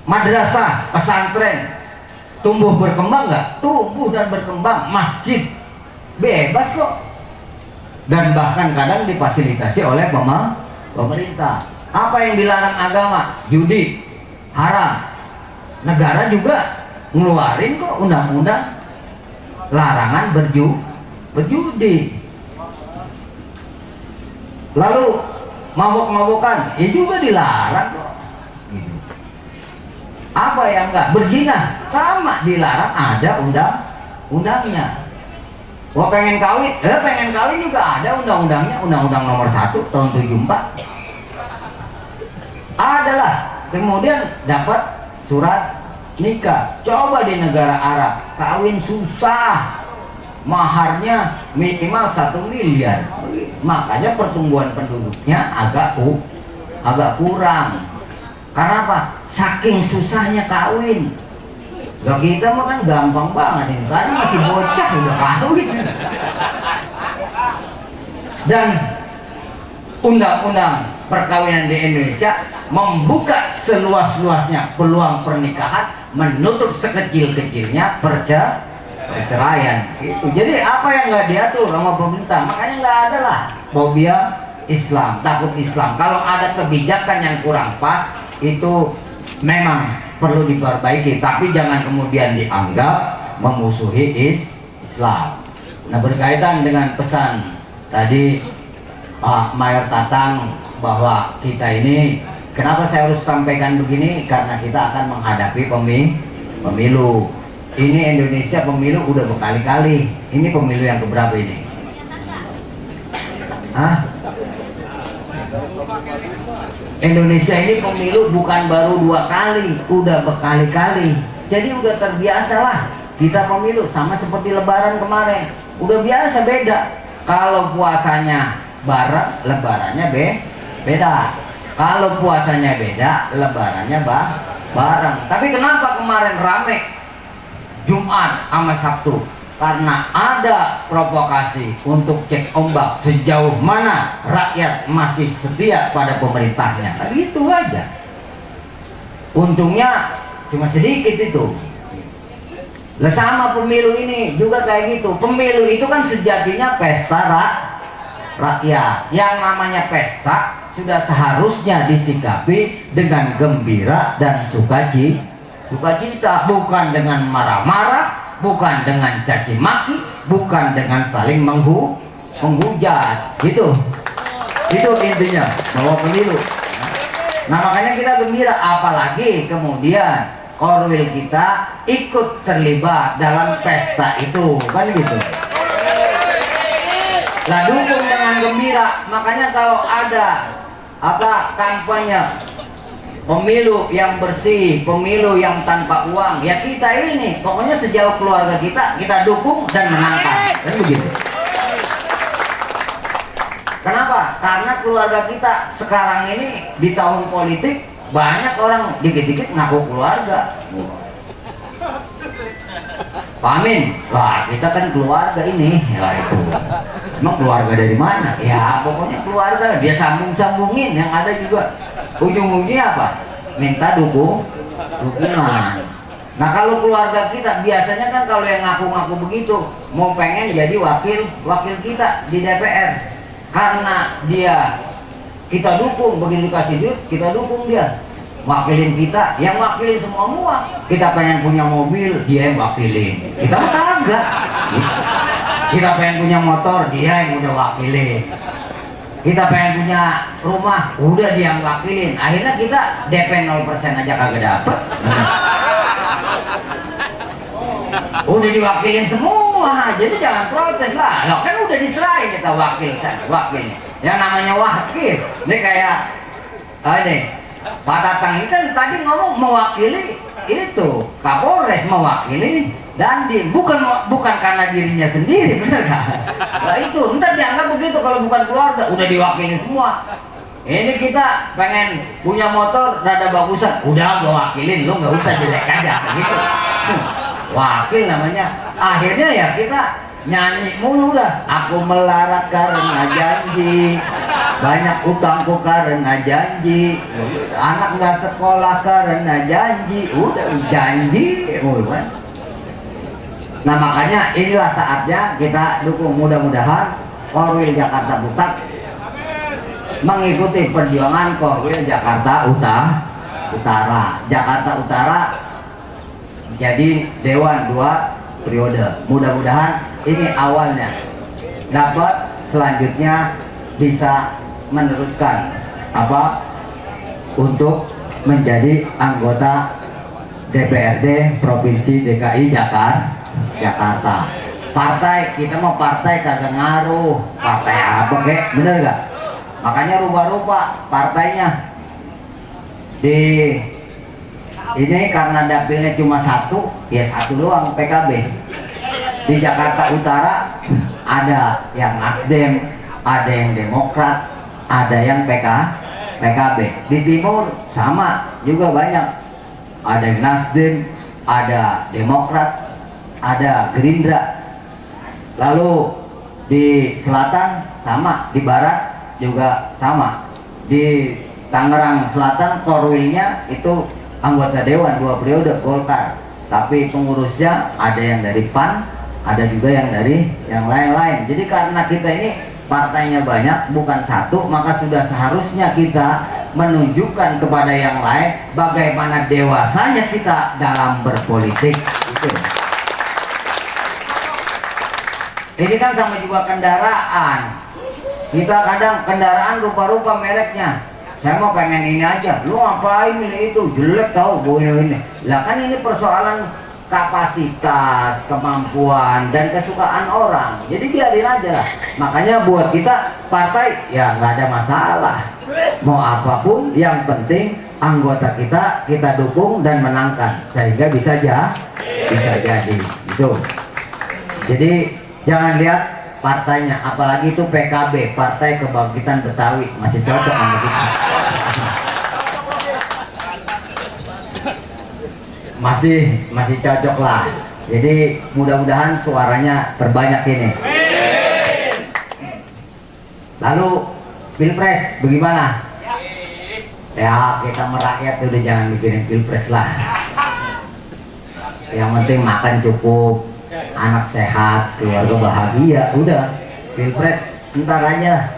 madrasah, pesantren tumbuh berkembang nggak? Tumbuh dan berkembang. Masjid bebas kok, dan bahkan kadang difasilitasi oleh pemerintah. Apa yang dilarang agama? Judi haram. Negara juga ngeluarin kok undang-undang larangan berjudi. Lalu mabok-mabokan, ya juga dilarang kok. Gitu. Apa yang enggak? Berzina sama dilarang, ada undang-undangnya. Wah, pengen kawin juga ada undang-undangnya, Undang-Undang Nomor 1 tahun 74. Adalah, kemudian dapat surat nikah. Coba di negara Arab kawin susah, maharnya minimal 1 miliar. Makanya pertumbuhan penduduknya agak kurang. Karena apa? Saking susahnya kawin. Loh, kita mah kan gampang banget ini, karena masih bocah udah kawin. Dan undang-undang perkawinan di Indonesia membuka seluas-luasnya peluang pernikahan, menutup sekecil-kecilnya perceraian. Gitu. Jadi apa yang nggak diatur sama pemerintah, makanya nggak ada lah fobia Islam, takut Islam. Kalau ada kebijakan yang kurang pas, itu memang perlu diperbaiki, tapi jangan kemudian dianggap memusuhi Islam. Nah, berkaitan dengan pesan tadi Pak Mayor Tatang bahwa kita ini, kenapa saya harus sampaikan begini, karena kita akan menghadapi pemilu. Ini Indonesia pemilu udah berkali-kali. Ini pemilu yang keberapa ini? Indonesia ini pemilu bukan baru 2 kali, udah berkali-kali. Jadi udah terbiasa lah kita pemilu, sama seperti lebaran kemarin. Udah biasa, beda. Kalau puasanya bareng, lebarannya beda. Kalau puasanya beda, lebarannya bareng. Tapi kenapa kemarin rame Jumat sama Sabtu? Karena ada provokasi untuk cek ombak sejauh mana rakyat masih setia pada pemerintahnya. Nah, itu aja. Untungnya cuma sedikit itu. Lah, sama pemilu ini juga kayak gitu. Pemilu itu kan sejatinya pesta rakyat. Yang namanya pesta sudah seharusnya disikapi dengan gembira dan sukacita, bukan dengan marah-marah, bukan dengan caci maki, bukan dengan saling menghujat. Gitu. Itu intinya bahwa pemilu. Nah, makanya kita gembira, apalagi kemudian korwil kita ikut terlibat dalam pesta itu, kan gitu. Lah, dukung dengan gembira. Makanya kalau ada kampanye pemilu yang bersih, pemilu yang tanpa uang, ya kita ini pokoknya sejauh keluarga kita dukung dan menangkan, kan begitu. Kenapa? Karena keluarga kita sekarang ini di tahun politik banyak orang dikit-dikit ngaku keluarga. Pak Amin, wah kita kan keluarga ini, ya itu. Emang keluarga dari mana? Ya pokoknya keluarga, dia sambung-sambungin, yang ada juga ujung-ujungnya apa? Minta dukungan. Nah, kalau keluarga kita biasanya kan kalau yang ngaku-ngaku begitu mau pengen jadi wakil kita di DPR, karena dia kita dukung, begitu dikasih duit kita dukung dia. Wakilin kita, yang wakilin semua. Kita pengen punya mobil, dia yang wakilin. Kita mah kagak. Kita pengen punya motor, dia yang udah wakilin. Kita pengen punya rumah, udah dia yang wakilin. Akhirnya kita DP 0% aja kagak dapet. Udah diwakilin semua, jadi jangan protes lah. Loh, kan udah diserahin kita wakilnya. Yang namanya wakil, ini kayak ini Pak Tatang ini kan tadi ngomong mewakili itu Kapolres, mewakili Dandim, bukan karena dirinya sendiri, bener kan? Nah itu, ntar dianggap begitu kalau bukan keluarga, udah diwakili semua. Ini kita pengen punya motor rada bagusan, udah gua wakilin, lu nggak usah jelek aja, gitu. Wakil namanya. Akhirnya ya kita nyanyi mulu dah. Aku melarat karena janji, banyak utangku karena janji, anak nggak sekolah karena janji, udah janji mulu kan. Nah makanya inilah saatnya kita dukung, mudah-mudahan Korwil Jakarta Pusat mengikuti perjuangan Korwil Jakarta Utara. Jakarta Utara jadi Dewan 2 periode. Mudah-mudahan ini awalnya, dapat selanjutnya bisa meneruskan apa untuk menjadi anggota DPRD Provinsi DKI Jakarta. Partai, kita mau partai kagak ngaruh, partai apa kek, bener gak? Makanya rubah-rubah partainya. Di ini karena dapilnya cuma satu, ya satu doang, PKB. Di Jakarta Utara ada yang Nasdem, ada yang Demokrat, ada yang PKB. Di Timur sama juga banyak, ada yang Nasdem, ada Demokrat, ada Gerindra. Lalu di selatan sama, di barat juga sama. Di Tangerang Selatan Korwilnya itu anggota dewan 2 periode Golkar, tapi pengurusnya ada yang dari PAN, ada juga yang dari yang lain-lain. Jadi karena kita ini partainya banyak, bukan satu, maka sudah seharusnya kita menunjukkan kepada yang lain bagaimana dewasanya kita dalam berpolitik. Gitu. Ini kan sama juga kendaraan. Kita kadang kendaraan rupa-rupa mereknya. Saya mau pengen ini aja. Lu ngapain milih itu? Jelek tau ini. Lah kan ini persoalan kapasitas, kemampuan, dan kesukaan orang. Jadi biarin aja lah. Makanya buat kita partai ya nggak ada masalah. Mau apapun, yang penting anggota kita dukung dan menangkan sehingga bisa jadi. Itu. Jadi jangan lihat partainya, apalagi itu PKB, Partai Kebangkitan Betawi, masih cocok sama kita. Masih cocok lah. Jadi mudah-mudahan suaranya terbanyak ini. Lalu Pilpres bagaimana? Ya kita merakyat udah jangan mikirin Pilpres lah. Yang penting makan cukup, anak sehat, keluarga bahagia, udah. Pilpres ntar aja.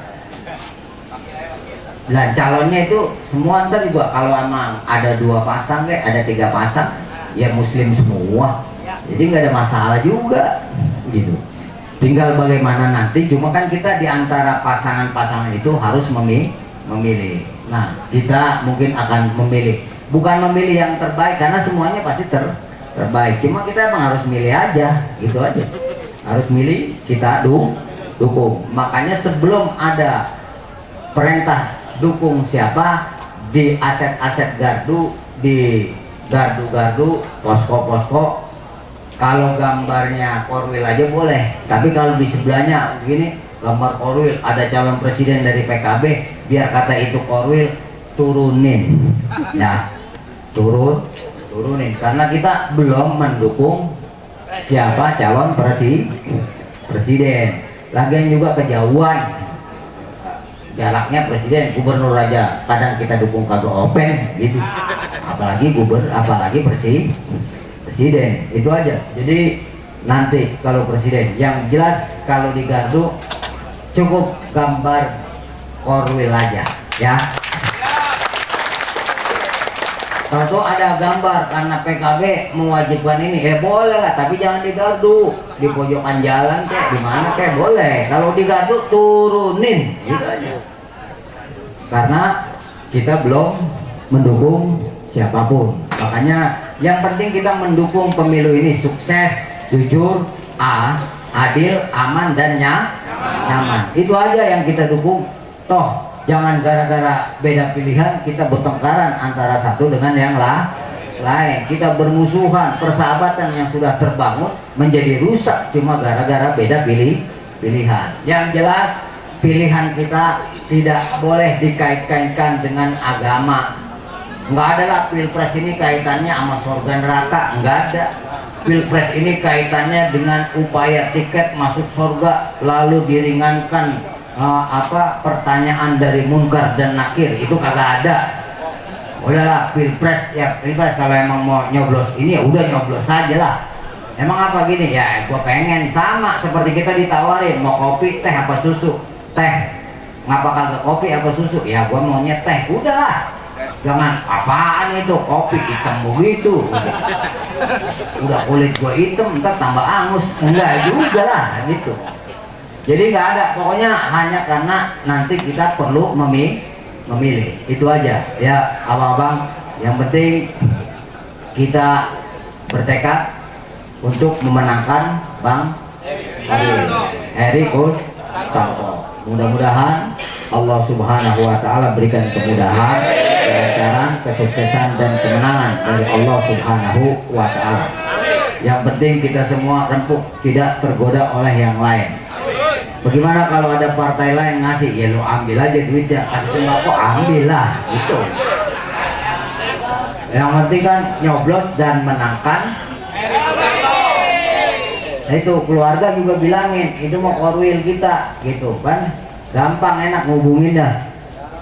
Lah calonnya itu semua ntar juga kalau emang ada 2 pasang kayak ada 3 pasang ya muslim semua, jadi nggak ada masalah juga gitu. Tinggal bagaimana nanti, cuma kan kita diantara pasangan-pasangan itu harus memilih. Nah kita mungkin akan memilih, bukan memilih yang terbaik karena semuanya pasti terbaik, cuma kita emang harus milih aja, gitu aja. Harus milih, kita dukung. Makanya sebelum ada perintah dukung siapa, di aset-aset gardu, di gardu-gardu, posko-posko, kalau gambarnya Korwil aja boleh, tapi kalau di sebelahnya begini gambar Korwil, ada calon presiden dari PKB, biar kata itu Korwil, turunin ya, turunin karena kita belum mendukung siapa calon presiden. Lagian juga kejauhan jaraknya presiden gubernur aja kadang kita dukung kagak open gitu, apalagi presiden. Itu aja. Jadi nanti kalau presiden yang jelas, kalau di gardu cukup gambar Korwil aja ya. Kalau ada gambar karena PKB mewajibkan ini, boleh lah, tapi jangan di gardu, di pojokan jalan kayak di mana kayak boleh. Kalau di gardu turunin, gitu aja. Karena kita belum mendukung siapapun. Makanya yang penting kita mendukung pemilu ini sukses, jujur, adil, aman dan nyaman. Itu aja yang kita dukung. Toh Jangan gara-gara beda pilihan kita bertengkaran antara satu dengan yang lain. Kita bermusuhan, persahabatan yang sudah terbangun menjadi rusak cuma gara-gara beda pilihan. Yang jelas pilihan kita tidak boleh dikait-kaitkan dengan agama. Nggak ada lah pilpres ini kaitannya sama surga neraka, nggak ada. Pilpres ini kaitannya dengan upaya tiket masuk surga, lalu diringankan pertanyaan dari munkar dan nakir, itu kagak ada. Udahlah pilpres ya pilpres, kalau emang mau nyoblos ini ya udah nyoblos saja lah. Emang apa gini ya, gue pengen sama seperti kita ditawarin mau kopi teh apa susu. Teh ngapa kagak kopi apa susu, ya gue maunya teh, udahlah. Jangan apaan itu kopi hitam begitu, udah kulit gue hitam ntar tambah angus, enggak juga lah gitu. Jadi nggak ada, pokoknya hanya karena nanti kita perlu memilih, itu aja ya abang-abang. Yang penting kita bertekad untuk memenangkan Bang Heri Kustarto. Mudah-mudahan Allah Subhanahu wa Ta'ala berikan kemudahan, kelancaran, kesuksesan dan kemenangan dari Allah Subhanahu wa Ta'ala. Yang penting kita semua rempuk, tidak tergoda oleh yang lain. Bagaimana kalau ada partai lain ngasih, ya lu ambil aja duitnya, kasih sembako ambil lah gitu. Yang penting kan nyoblos dan menangkan. Nah itu keluarga juga bilangin, itu mau korwil kita gitu kan, gampang enak ngubunginnya.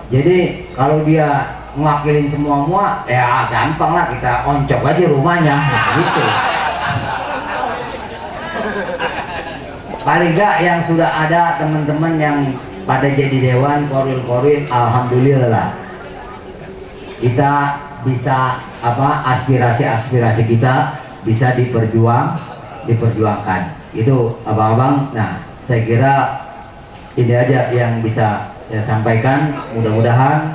Jadi kalau dia mewakilin semua ya gampang lah, kita oncok aja rumahnya gitu. Paling gak yang sudah ada teman-teman yang pada jadi dewan korwil, alhamdulillah kita bisa aspirasi kita bisa diperjuangkan itu abang-abang. Nah saya kira ini aja yang bisa saya sampaikan. Mudah-mudahan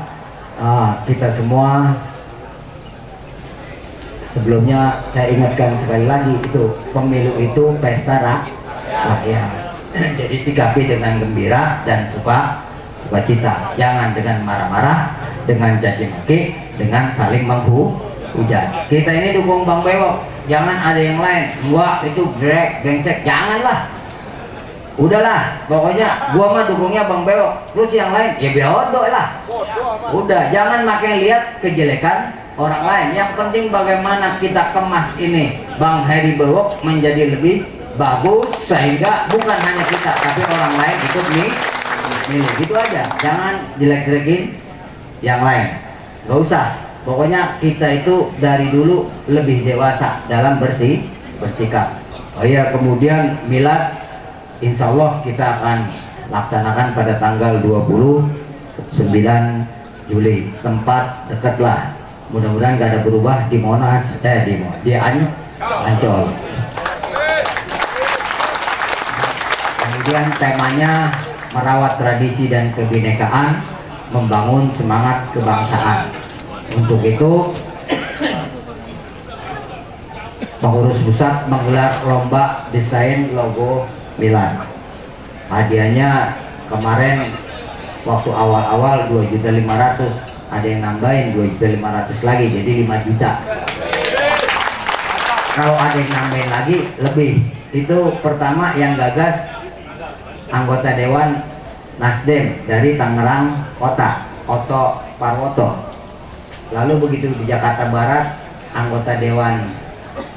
kita semua, sebelumnya saya ingatkan sekali lagi, itu pemilu itu pesta rakyat. Jadi sikapi dengan gembira dan sukacita, jangan dengan marah-marah, dengan caci maki, dengan saling menghujat. Kita ini dukung Bang Bewok, jangan ada yang lain, gua itu brengsek, janganlah. Udahlah, pokoknya gua mah dukungnya Bang Bewok, terus yang lain ya bodoh lah. Udah, jangan makin lihat kejelekan orang lain. Yang penting bagaimana kita kemas ini Bang Heri Bewok menjadi lebih bagus, sehingga bukan hanya kita tapi orang lain ikut milih. Gitu aja, jangan jelek-jelekin yang lain, nggak usah. Pokoknya kita itu dari dulu lebih dewasa dalam bersikap. Oh iya, kemudian milad insya Allah kita akan laksanakan pada tanggal 29 Juli. Tempat dekat lah, mudah-mudahan gak ada berubah di Monas, di Ancol. Kemudian temanya merawat tradisi dan kebinekaan, membangun semangat kebangsaan. Untuk itu pengurus pusat menggelar lomba desain logo Milad. Hadiahnya kemarin waktu awal-awal 2.500.000, ada yang nambahin 2.500.000 lagi, jadi 5 juta. Kalau ada yang nambahin lagi lebih. Itu pertama yang gagas anggota Dewan Nasdem dari Tangerang Kota, Oto Parwoto. Lalu begitu di Jakarta Barat, anggota Dewan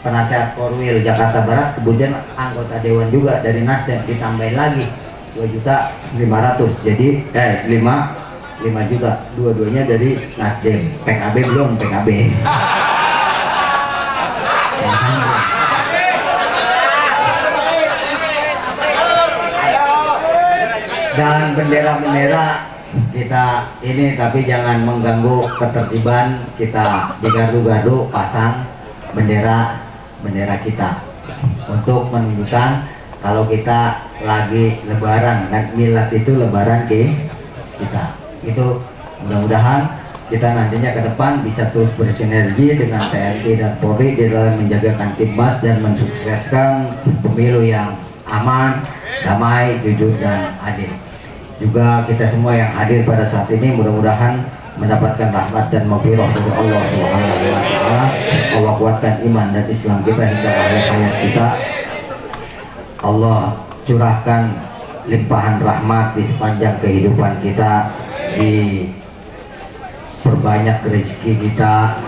Penasehat Korwil Jakarta Barat, kemudian anggota Dewan juga dari Nasdem, ditambahin lagi 2.500.000, jadi 5 juta, dua-duanya dari Nasdem. PKB belum, PKB. Dan bendera-bendera kita ini, tapi jangan mengganggu ketertiban kita. Di gardu-gardu pasang bendera kita untuk menunjukkan kalau kita lagi lebaran kan. Milad itu lebaran kita. Itu mudah-mudahan kita nantinya ke depan bisa terus bersinergi dengan TNI dan Polri di dalam menjaga Kamtibmas dan mensukseskan pemilu yang aman, damai, jujur dan adil. juga kita semua yang hadir pada saat ini mudah-mudahan mendapatkan rahmat dan maghfirah dari Allah Subhanahu wa taala. Allah kuatkan iman dan Islam kita hingga akhir hayat kita. Allah curahkan limpahan rahmat di sepanjang kehidupan kita, diperbanyak rezeki kita,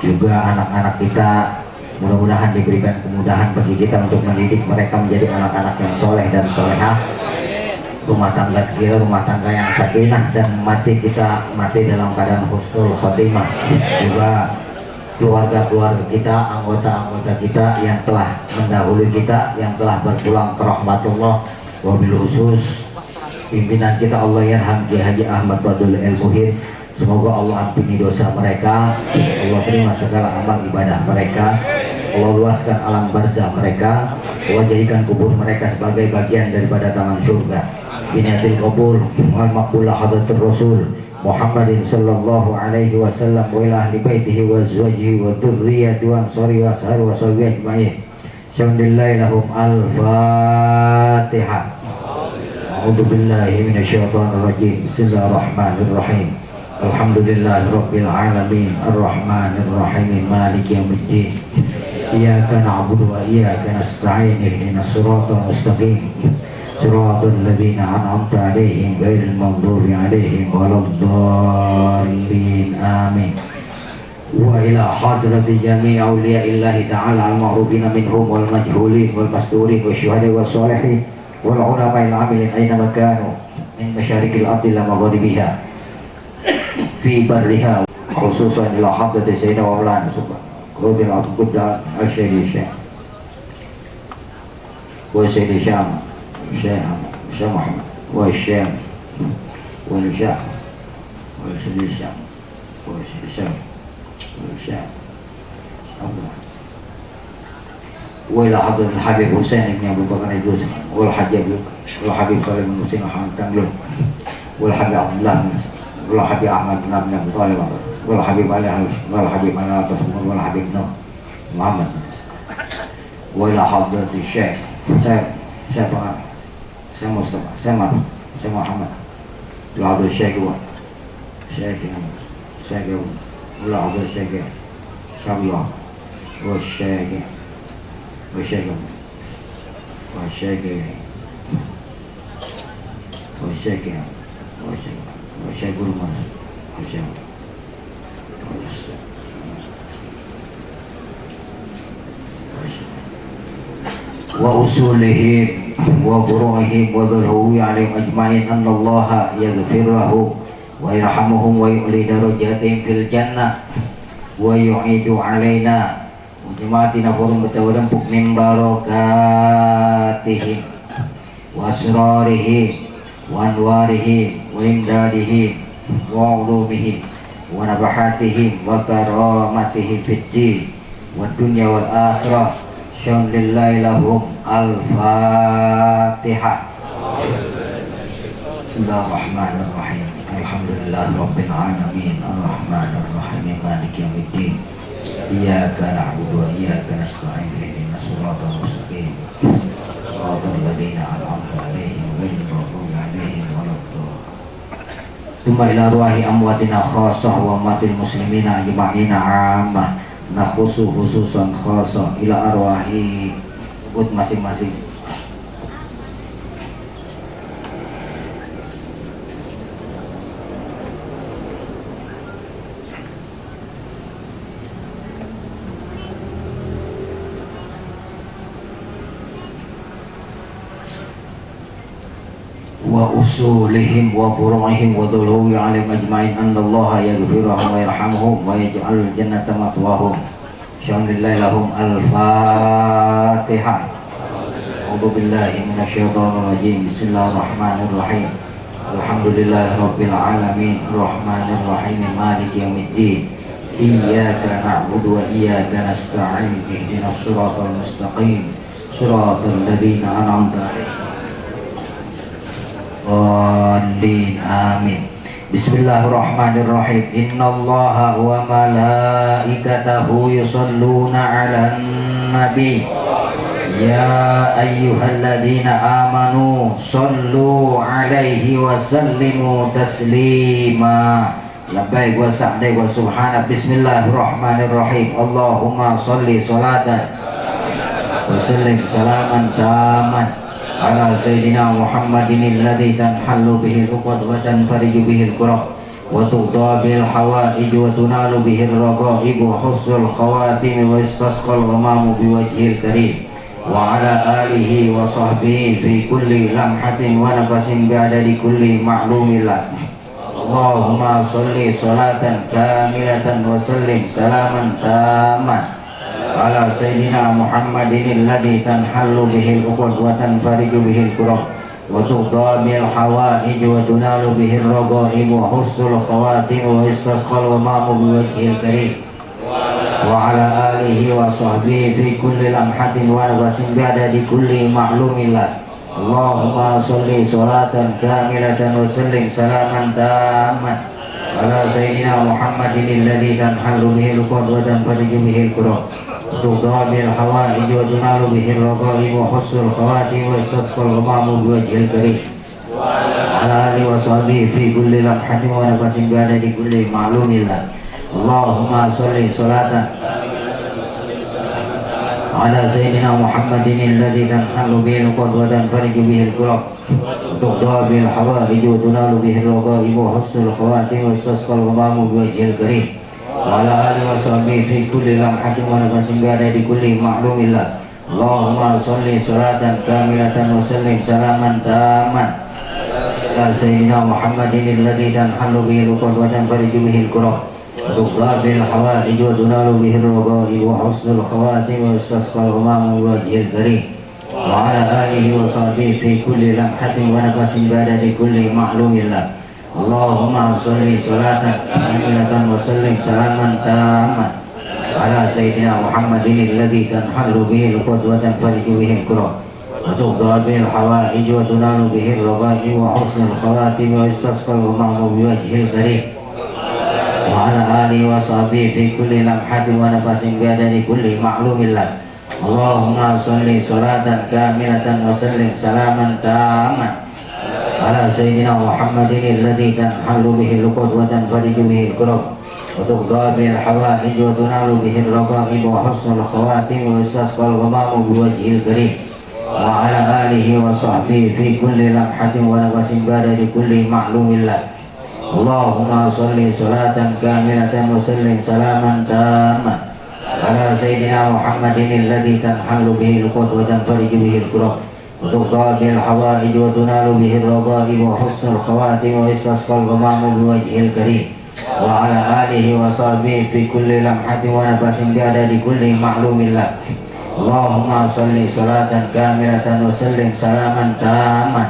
juga anak-anak kita mudah-mudahan diberikan kemudahan bagi kita untuk mendidik mereka menjadi anak-anak yang soleh dan solehah. Rumah tangga kita rumah tangga yang sakinah, dan kita mati dalam keadaan husnul khotimah. Juga keluarga-keluarga kita, anggota-anggota kita yang telah mendahului kita, yang telah berpulang ke rahmatullah, wabil khusus pimpinan kita Allah yarham Kiai Haji Ahmad Badul El-Muhid. Semoga Allah ampuni dosa mereka, Allah terima segala amal ibadah mereka, Allah luaskan alam barzah mereka, Allah jadikan kubur mereka sebagai bagian daripada taman surga. Binatil qabul wal maqbulah hadratur rasul Muhammadin sallallahu alaihi wasallam wa ila ahli baitihi wa azwajihi wa dhurriyyati wa ansari wa ashabi wa sahbihi ajma'in. Alhamdulillahi lahum al-Fatihah. A'udzu billahi minasyaitonir rajim. Bismillahirrahmanirrahim. Alhamdulillahi rabbil alamin arrahmanir rahim maliki yaumiddin. Iyyaka na'budu wa iyyaka nasta'in ihdinas siratal mustaqim. Siratal ladzina an'amta 'alaihim ghairil maghdubi 'alaihim waladdallin. Amin. Wa ila hadrati jami'i awliya'illahi ta'ala al-ma'rufina minhum wal majhulin wal masturin wa syuhada wa sholihin wal ulama'il 'amilin aina makanu min masyariqil ardi la magharibiha fi barriha, khususan ila hadrati sayyidina wa maulana subhanahu al-qudda al-syahidi syekh wa sayyidi syam Syekh Muhammad wa Syekh wa Syekh wa sayyidi syam wa sayyidi syam wa Syekh Abdullah wa ila hadratil Habib Husain ibn Abu Bakar al-Juz wal Habib Salim bin Husain al-Tanglun wal Habib Abdullah wal Habib Ahmad bin Abi Thalib wal Habib Ali wal Habib Al-Tasmur wal Habib Nuh Muhammad wa ila hadratil Syekh saya Mustafa, saya Muhammad wal Abdul Syekh wa Syekh wal Abdul Syekh Syabullah wa Syekh Guru Mansur wa usulihim wa buruhihim wa dhulhuwi alaihim ajma'in annallaha yaghfir lahu wa yarhamuhum wa yu'li darajatihim fil jannah wa yu'idu alaina wa jama'atina furum batawadam min barakatihim wa asrarihim wa anwarihim wa imdadihim wa ulumihim wa nabahatihim wa karamatihim fid din wa dunya wal akhirah. Syamlillahi lahum al-Fatihah. Bismillahirrahmanirrahim. Alhamdulillah rabbil alamin arrahmanir rahim maliki yaumiddin. Iyyaka na'budu wa iyyaka nasta'in ihdinas siratal mustaqim. Siratal ladzina an'amta 'alaihim ghairil maghdubi 'alaihim waladdallin. Tsumma ila ruhi amwatina khassah wa matil muslimina ajma'ina 'ammah. Nakhusu khususan khasa ila arwahi sebut masing-masing. Wa usulihim wa furu'ihim wa dhuluwi alaihim ajma'in annallaha yaghfiruhum wa yarhamuhum wa yaj'alul jannata mathwahum. Syamlillahi lahum al-Fatihah. A'udzu billahi minasyaitonir rajim. Bismillahirrahmanirrahim. Alhamdulillahi rabbil alamin arrahmanir rahim maliki yaumiddin. Iyyaka na'budu wa iyyaka nasta'in ihdinas siratal mustaqim. Siratal ladzina an'amta 'alaihim Amin. Amin. Bismillahirrahmanirrahim. Innallaha wa malaikatahu yusholluna 'alan nabi يا أيها الذين آمنوا صلوا عليه وسلموا تسليما لبيك وسعديك وسبحانك بسم الله الرحمن الرحيم اللهم صل صلاة وسلم سلاما تاما على سيدنا محمد الذي تنحل به العقد وتنفرج به الكرب وتقضى به الحوائج وتنال به الرغائب وحسن الخواتم ويستسقى الغمام بوجهه الكريم وعلى آله وصحبه في كل لمحة ونفس بعدد كل معلوم له اللهم صل صلاة كاملة وسلم سلاما تاما على سيدنا محمد الذي تنحل به العقد وتنفرج به الكرب وتقضى به الحوائج وتنال به الرغائب وحسن الخواتم ويستسقى الغمام بوجهه الكريم وعلى آله وصحبه في كل لمحة ونفس بعدد كل معلوم له اللهم صل صلاة كاملة وسلم سلاما تاما على سيدنا محمد الذي تنحل به العقد وتنفرج به الكرب وتقضى به الحوائج وتنال به الرغائب وحسن الخواتم ويستسقى الغمام بوجهه الكريم وعلى آله وصحبه في كل لمحة ونفس بعدد كل معلوم له اللهم صل صلاة على سيدنا محمد الذي تنحل به العقد وتنفرج به الكرب وتقضى به الحوائج وتنال به الرغائب وحسن الخواتم ويستسقى الغمام بوجهه الكريم وعلى آله وصحبه في كل لمحة ونفس بعدد كل معلوم له اللهم صل صلاة كاملة وسلم سلاما تاما على سيدنا محمد الذي تنحل به العقد وتنفرج به الكرب وتقضى به الحوائج وتنال به الرغائب وحسن الخواتم ويستسقى الغمام بوجهه الكريم وعلى آله وصحبه في كل لمحة ونفس بعدد كل معلوم له اللهم صل صلاة كاملة وسلم سلاما تاما على سيدنا محمد الذي تنحل به العقد وتنفرج به الكرب وتقضى به الحوائج وتنال به الرغائب وحسن الخواتم ويستسقى الغمام بوجهه الكريم وعلى آله وصحبه في كل لمحة ونفس بعدد كل معلوم له اللهم صل صلاة كاملة وسلم سلاما تاما على سيدنا محمد الذي تنحل به العقد وتنفرج به الكرب وتقضى به الحوائج وتنال به الرغائب وحسن الخواتم ويستسقى الغمام بوجهه الكريم وعلى آله وصحبه في كل لمحة ونفس بعدد كل معلوم له اللهم صل صلاة كاملة وسلم سلاما تاما على سيدنا محمد الذي تنحل به العقد وتنفرج به الكرب وتقضى به الحوائج وتنال به الرغائب وحسن الخواتم ويستسقى الغمام بوجهه الكريم وعلى آله وصحبه في كل لمحة ونفس بعدد كل معلوم له اللهم صل صلاة كاملة وسلم سلاما تاما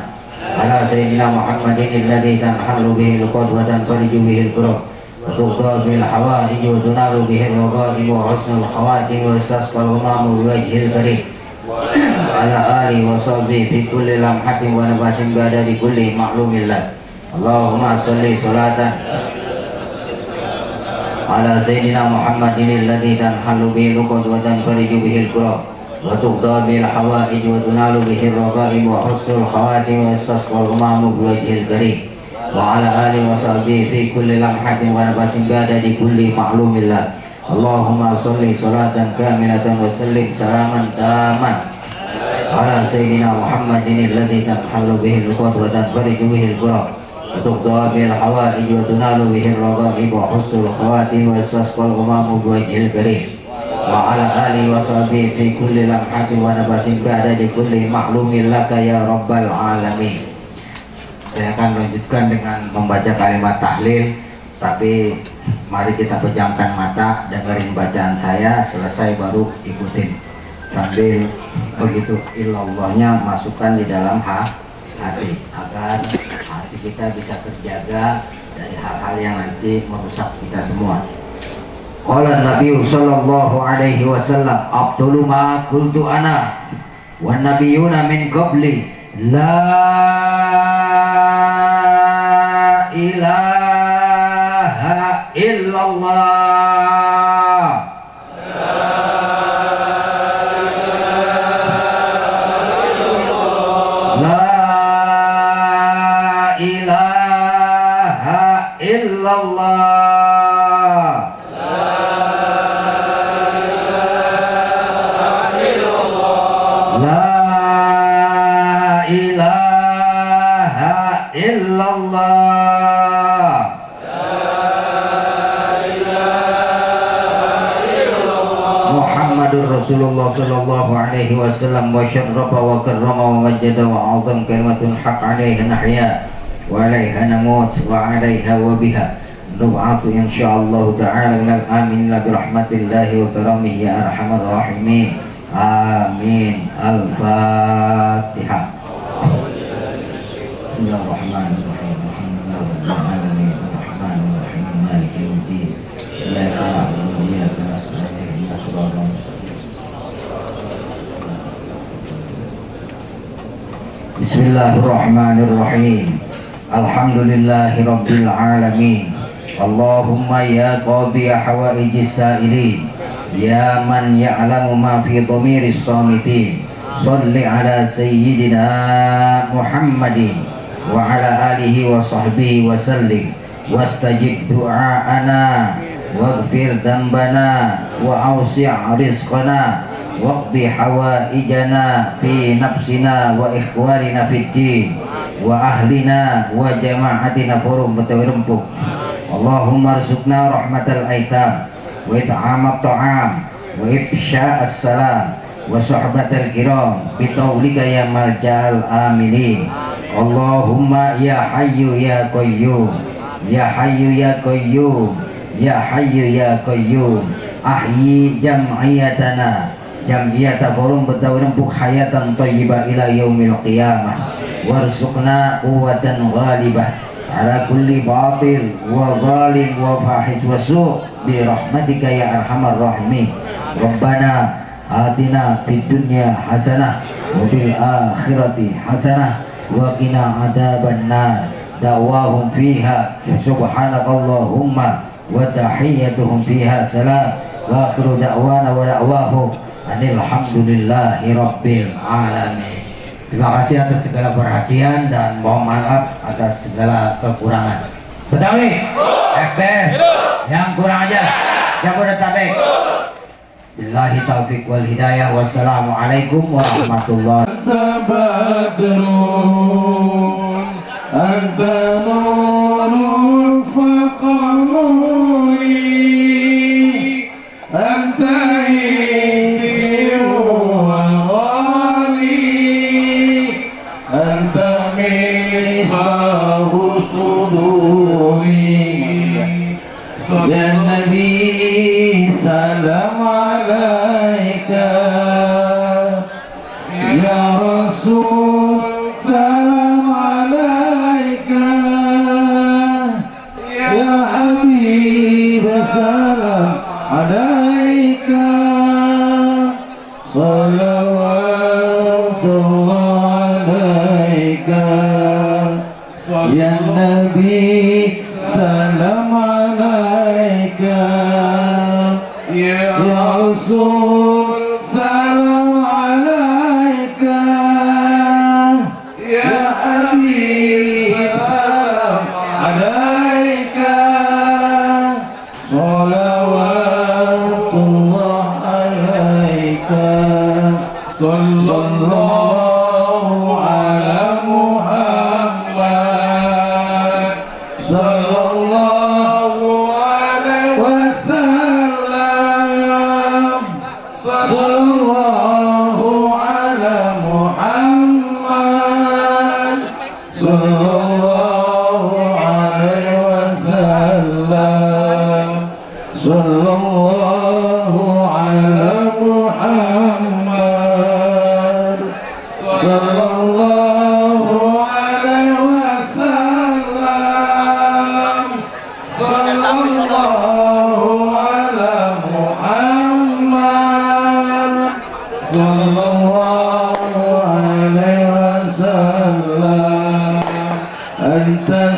على سيدنا محمد الذي تنحل به العقد وتنفرج به الكرب وتقضى به الحوائج وتنال به الرغائب وحسن الخواتم ويستسقى الغمام بوجهه الكريم على آله وصحبه في كل لمحة ونفس بعدد كل معلوم له اللهم صل صلاة على سيدنا محمد الذي تنحل به العقد وتنفرج به الكرب وتقضى به الحوائج وتنال به الرغائب وحسن الخواتم ويستسقى الغمام بوجهه الكريم وعلى آله وصحبه في كل لمحة ونفس بعدد كل معلوم له اللهم صل صلاة كاملة وسلم سلاما تاما على سيدنا محمد الذي تنحل به العقد وتنفرج به الكرب وتقضى به الحوائج وتنال به الرغائب وحسن الخواتم ويستسقى الغمام بوجهه الكريم وعلى آله وصحبه في كل لمحة ونفس بعدد كل معلوم لك يا رب العالمين. Saya akan lanjutkan dengan membaca kalimat tahlil, tapi mari kita pejamkan mata, dengerin bacaan saya, selesai baru ikutin sambil begitu illallahnya masukkan di dalam hati agar hati kita bisa terjaga dari hal-hal yang nanti merusak kita semua. Qala Nabi sallallahu alaihi wasallam abdulu ma qultu ana wan nabiyuna min qabli la ilaha illallah la ilaha illallah. La ilaha illallah. Muhammadur Rasulullah sallallahu alaihi wasallam wa syarrafa wa karrama wa majjada wa azam kalimatun haq alaiha nahya wa alaiha namut wa alaiha wa biha nub'atu insyaallah ta'ala minal amin la birahmatillahi wa karamihi ya arhamar rahimin. Amin. Al-Fatihah. Bismillahirrahmanirrahim. Alhamdulillahirabbil alamin. Arrahmanirrahim. Maliki yaumiddin. Iyyaka na'budu wa iyyaka nasta'in. Ihdinas siratal mustaqim. Bismillahirrahmanirrahim. Alhamdulillahirabbil alamin. Allahumma ya qadhi hawaijis sa'ilin, ya man ya'lamu ma fi dhamiris samitin, salli ala sayyidina Muhammadin wa ala alihi wa sahbihi wa sallim, wastajib du'aana waghfir dhanbana wa awsi' rizqana waqdi hawaijana fi nafsina wa ikhwanina fid din wa ahlina wa jama'atina forum betawirempuk. Allahumma arzuqna rahmatal aitam wa it'amat ta'am wa ifsya'as salam wa suhbatal kiram bitawlika ya malja'al aminin. Allahumma ya hayyu ya qayyum, ya hayyu ya qayyum, ya hayyu ya qayyum, ahyi jam'iyatana, jam'iyata forum betawirempuk hayatan thayyibah ila yaumil qiyamah, warzuqna quwwatan ghalibah ala kulli batil wa zalim wa fahish wa su' bi rahmatika ya arhamar rahimin. Rabbana atina fid dunya hasanah wa bil akhirati hasanah wa qina adzaban nar. Da'wahum fiha subhanakallahumma wa tahiyyatuhum fiha salam wa akhiru da'wana wa da'wahum anil hamdulillahi rabbil alamin. Terima kasih atas segala perhatian dan mohon maaf atas segala kekurangan. Betawi, FB, yang kurang aja, Jabodetabek. Billahi taufiq wal hidayah. Wassalamualaikum warahmatullahi wabarakatuh. Anta nurul faqamuri, anta ya Nabi salam alaika, ya Rasul salam alaika, ya Habib salam alaika, salawatullah alaika, ya Nabi salam alaika, ya Rasul salam alaika, ya Habib salam alaika, salawatullah alaika, sallallahu ala Muhammad, sallallahu alaihi wasallam, sallallahu ala Muhammad, sallallahu alaihi wasallam, sallallahu ala Muhammad, sallallahu alaihi wasallam, sallallahu ala Muhammad, sallallahu alaihi wasallam. Anta